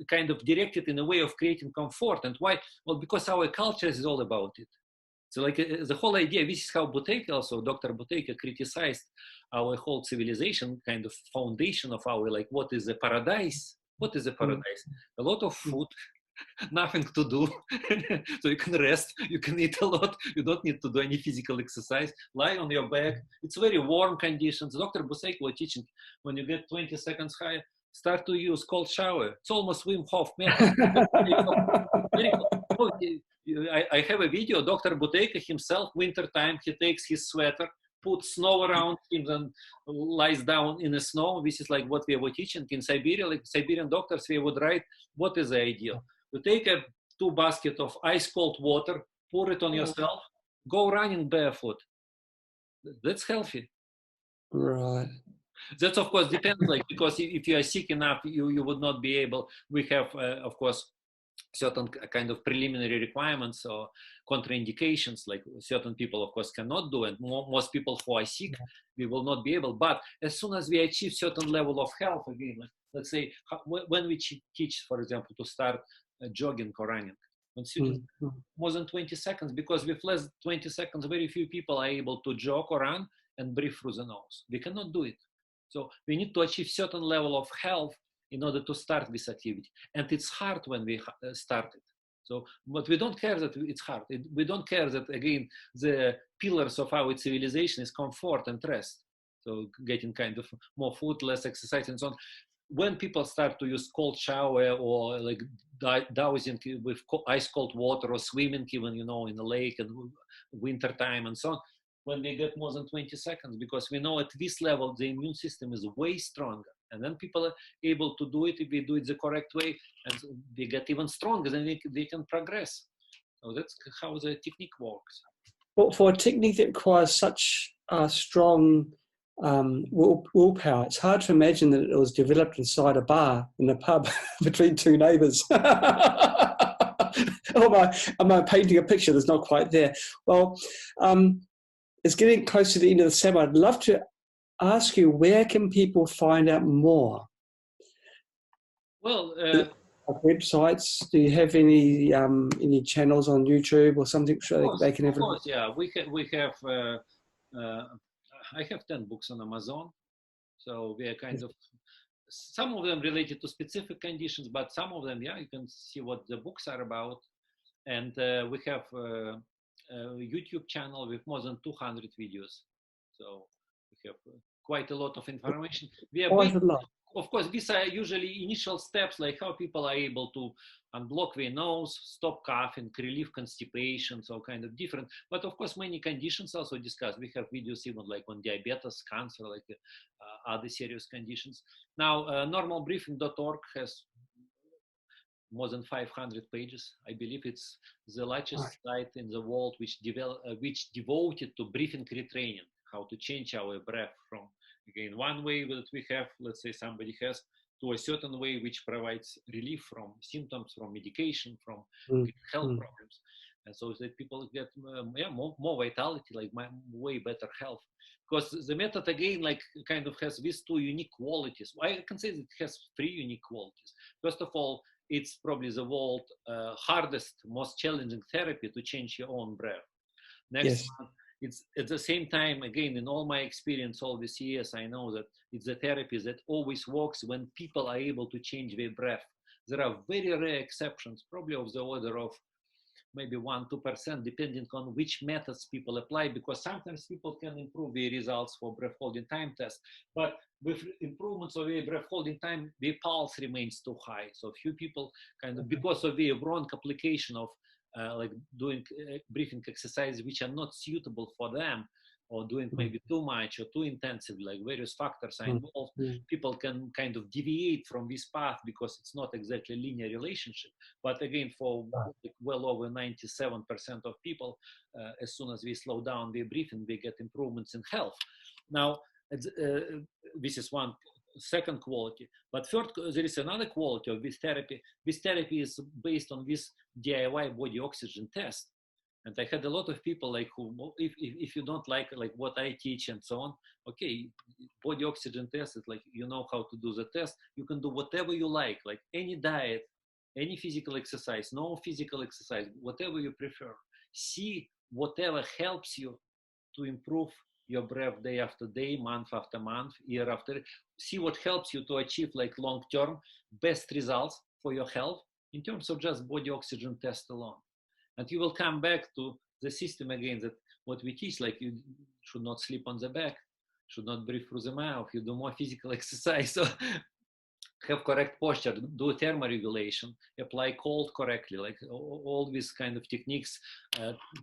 kind of directed in a way of creating comfort. And why? Well, because our culture is all about it. So like the whole idea, this is how Buteyko, also Dr. Buteyko, criticized our whole civilization, kind of foundation of our, like, what is a paradise? What is a paradise? A lot of food, nothing to do. So you can rest, you can eat a lot, you don't need to do any physical exercise, lie on your back. It's very warm conditions. Dr. Buteyko was teaching, when you get 20 seconds high, start to use cold shower. It's almost Wim Hof method. Very cold. I have a video, Dr. Buteyko himself, winter time, he takes his sweater, puts snow around him and lies down in the snow. This is like what we were teaching in Siberia, like Siberian doctors, we would write, what is the ideal? You take a 2 baskets of ice cold water, pour it on yourself, go running barefoot. That's healthy. Right. That of course depends, like, because if you are sick enough, you would not be able. We have, of course, certain kind of preliminary requirements or contraindications, like certain people of course cannot do, and most people who are sick, we will not be able. But as soon as we achieve certain level of health, again, like, let's say when we teach, for example, to start jogging or running, more than 20 seconds, because with less 20 seconds, very few people are able to jog or run and breathe through the nose. We cannot do it. So we need to achieve certain level of health in order to start this activity. And it's hard when we start it. So, but we don't care that it's hard. We don't care that, again, the pillars of our civilization is comfort and rest. So getting kind of more food, less exercise, and so on. When people start to use cold shower or like dousing with ice cold water or swimming even, you know, in the lake and winter time and so on, when they get more than 20 seconds, because we know at this level the immune system is way stronger. And then people are able to do it if we do it the correct way, and they get even stronger, then they can progress. So that's how the technique works. Well, for a technique that requires such strong willpower, it's hard to imagine that it was developed inside a bar in a pub between two neighbours. Am I painting a picture that's not quite there? Well, it's getting close to the end of the summer. I'd love to ask you, where can people find out more? Well, websites. Do you have any channels on YouTube or something so they can have? Of course, yeah. We have. I have 10 books on Amazon, so we are kind of, some of them related to specific conditions, but some of them, yeah, you can see what the books are about. And we have a YouTube channel with more than 200 videos. So we have quite a lot of information. We are quite a lot. Of course, these are usually initial steps, like how people are able to unblock their nose, stop coughing, relieve constipation, so kind of different. But of course, many conditions also discussed. We have videos even like on diabetes, cancer, like other serious conditions. Now, normalbreathing.org has more than 500 pages. I believe it's the largest site in the world which devoted to breathing retraining, how to change our breath from, again, one way that we have, let's say somebody has, to a certain way which provides relief from symptoms, from medication, from health problems. And so that people get more vitality, like way better health. Because the method, again, like kind of has these two unique qualities. I can say that it has 3 unique qualities. First of all, it's probably the world's hardest, most challenging therapy to change your own breath. Next one, it's at the same time, again, in all my experience all these years, I know that it's a therapy that always works when people are able to change their breath. There are very rare exceptions, probably of the order of maybe 1-2%, depending on which methods people apply, because sometimes people can improve their results for breath holding time test, but with improvements of their breath holding time, their pulse remains too high. So few people kind of, because of the wrong application of like doing breathing exercises which are not suitable for them, or doing maybe too much or too intensive, like various factors are involved, people can kind of deviate from this path because it's not exactly a linear relationship. But again, for well over 97% of people, as soon as we slow down their breathing, they get improvements in health. Now, this is one second quality. But third, there is another quality of this therapy. This therapy is based on this DIY body oxygen test. And I had a lot of people like who, if you don't like what I teach and so on, okay, body oxygen test is like, you know how to do the test. You can do whatever you like any diet, any physical exercise, no physical exercise, whatever you prefer. See whatever helps you to improve your breath day after day, month after month, year after. See what helps you to achieve like long-term best results for your health in terms of just body oxygen test alone. And you will come back to the system again, that what we teach, like you should not sleep on the back, should not breathe through the mouth, you do more physical exercise. So have correct posture, do thermoregulation, apply cold correctly, like all these kind of techniques.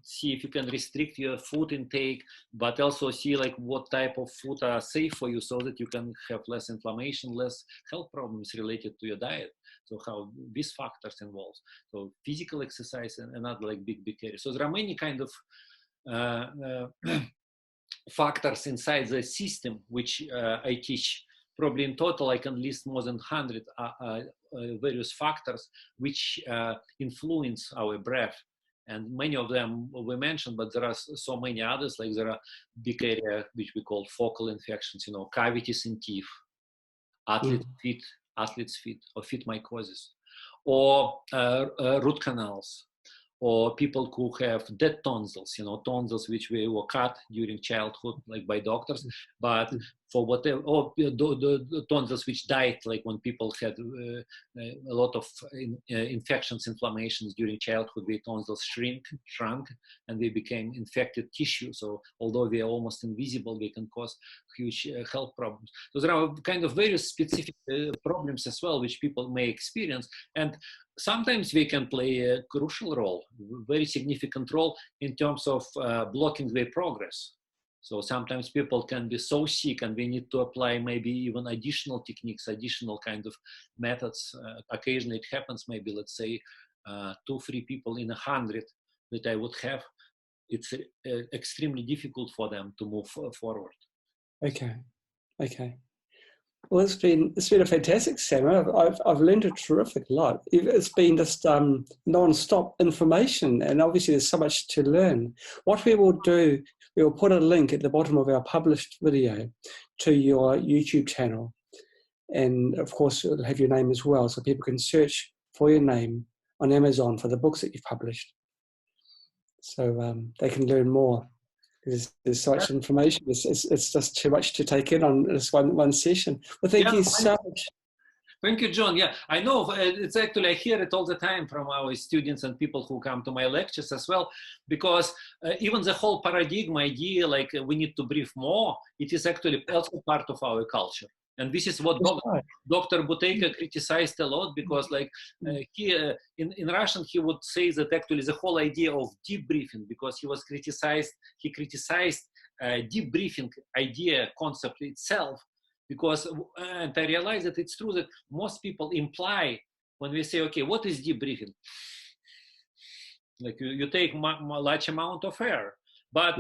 See if you can restrict your food intake, but also see like what type of food are safe for you so that you can have less inflammation, less health problems related to your diet. So how these factors involved. So physical exercise and another like big area. So there are many kind of factors inside the system which I teach. Probably in total, I can list more than 100 various factors which influence our breath. And many of them we mentioned, but there are so many others, like there are big area which we call focal infections, you know, cavities in teeth, athlete's feet, or feet mycosis, or root canals, or people who have dead tonsils, you know, tonsils which were cut during childhood, like by doctors, but for whatever, or the tonsils which died, like when people had a lot of infections, inflammations during childhood, the tonsils shrunk, and they became infected tissue. So although they are almost invisible, they can cause huge health problems. So there are kind of various specific problems as well, which people may experience. And sometimes they can play a crucial role, very significant role in terms of blocking their progress. So sometimes people can be so sick and we need to apply maybe even additional techniques, additional kind of methods. Occasionally it happens, maybe let's say 2-3 people in 100 that I would have. It's extremely difficult for them to move forward. Okay. Well, it's been a fantastic seminar. I've learned a terrific lot. It's been just non-stop information, and obviously there's so much to learn. What we will do, we will put a link at the bottom of our published video to your YouTube channel, and of course it'll have your name as well, so people can search for your name on Amazon for the books that you've published, so they can learn more. There's so much information. It's just too much to take in on this one session. Well, thank you so much. Thank you, John. Yeah, I know. It's actually, I hear it all the time from our students and people who come to my lectures as well, because even the whole paradigm idea, like we need to breathe more, it is actually also part of our culture. And this is what Dr. Buteyko criticized a lot, because like he, in Russian, he would say that actually the whole idea of deep breathing, because he criticized deep breathing idea, concept itself, because, and I realized that it's true that most people imply when we say, okay, what is deep breathing? Like you take large amount of air, but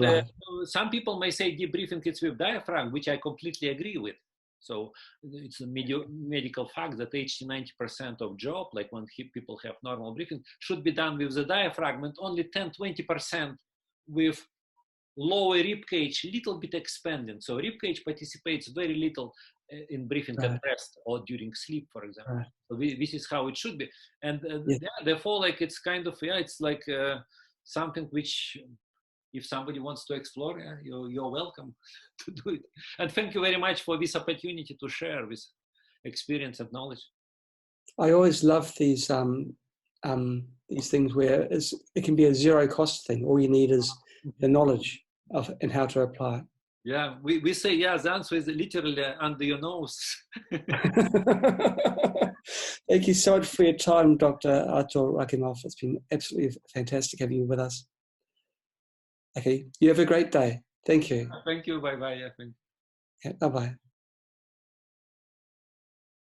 some people may say deep breathing is with diaphragm, which I completely agree with. So it's a medical fact that 80-90% of job, like when people have normal breathing, should be done with the diaphragm, and only 10-20% with lower rib cage, little bit expanding. So rib cage participates very little in breathing at rest or during sleep, for example. So this is how it should be. And therefore, like it's kind of, it's like something which, if somebody wants to explore, you're welcome to do it. And thank you very much for this opportunity to share this experience and knowledge. I always love these things where it can be a zero cost thing. All you need is the knowledge of and how to apply it. Yeah, we say, the answer is literally under your nose. Thank you so much for your time, Dr. Artour Rakhimov. It's been absolutely fantastic having you with us. Okay, you have a great day. Thank you. Thank you. Bye-bye. Yeah, bye-bye.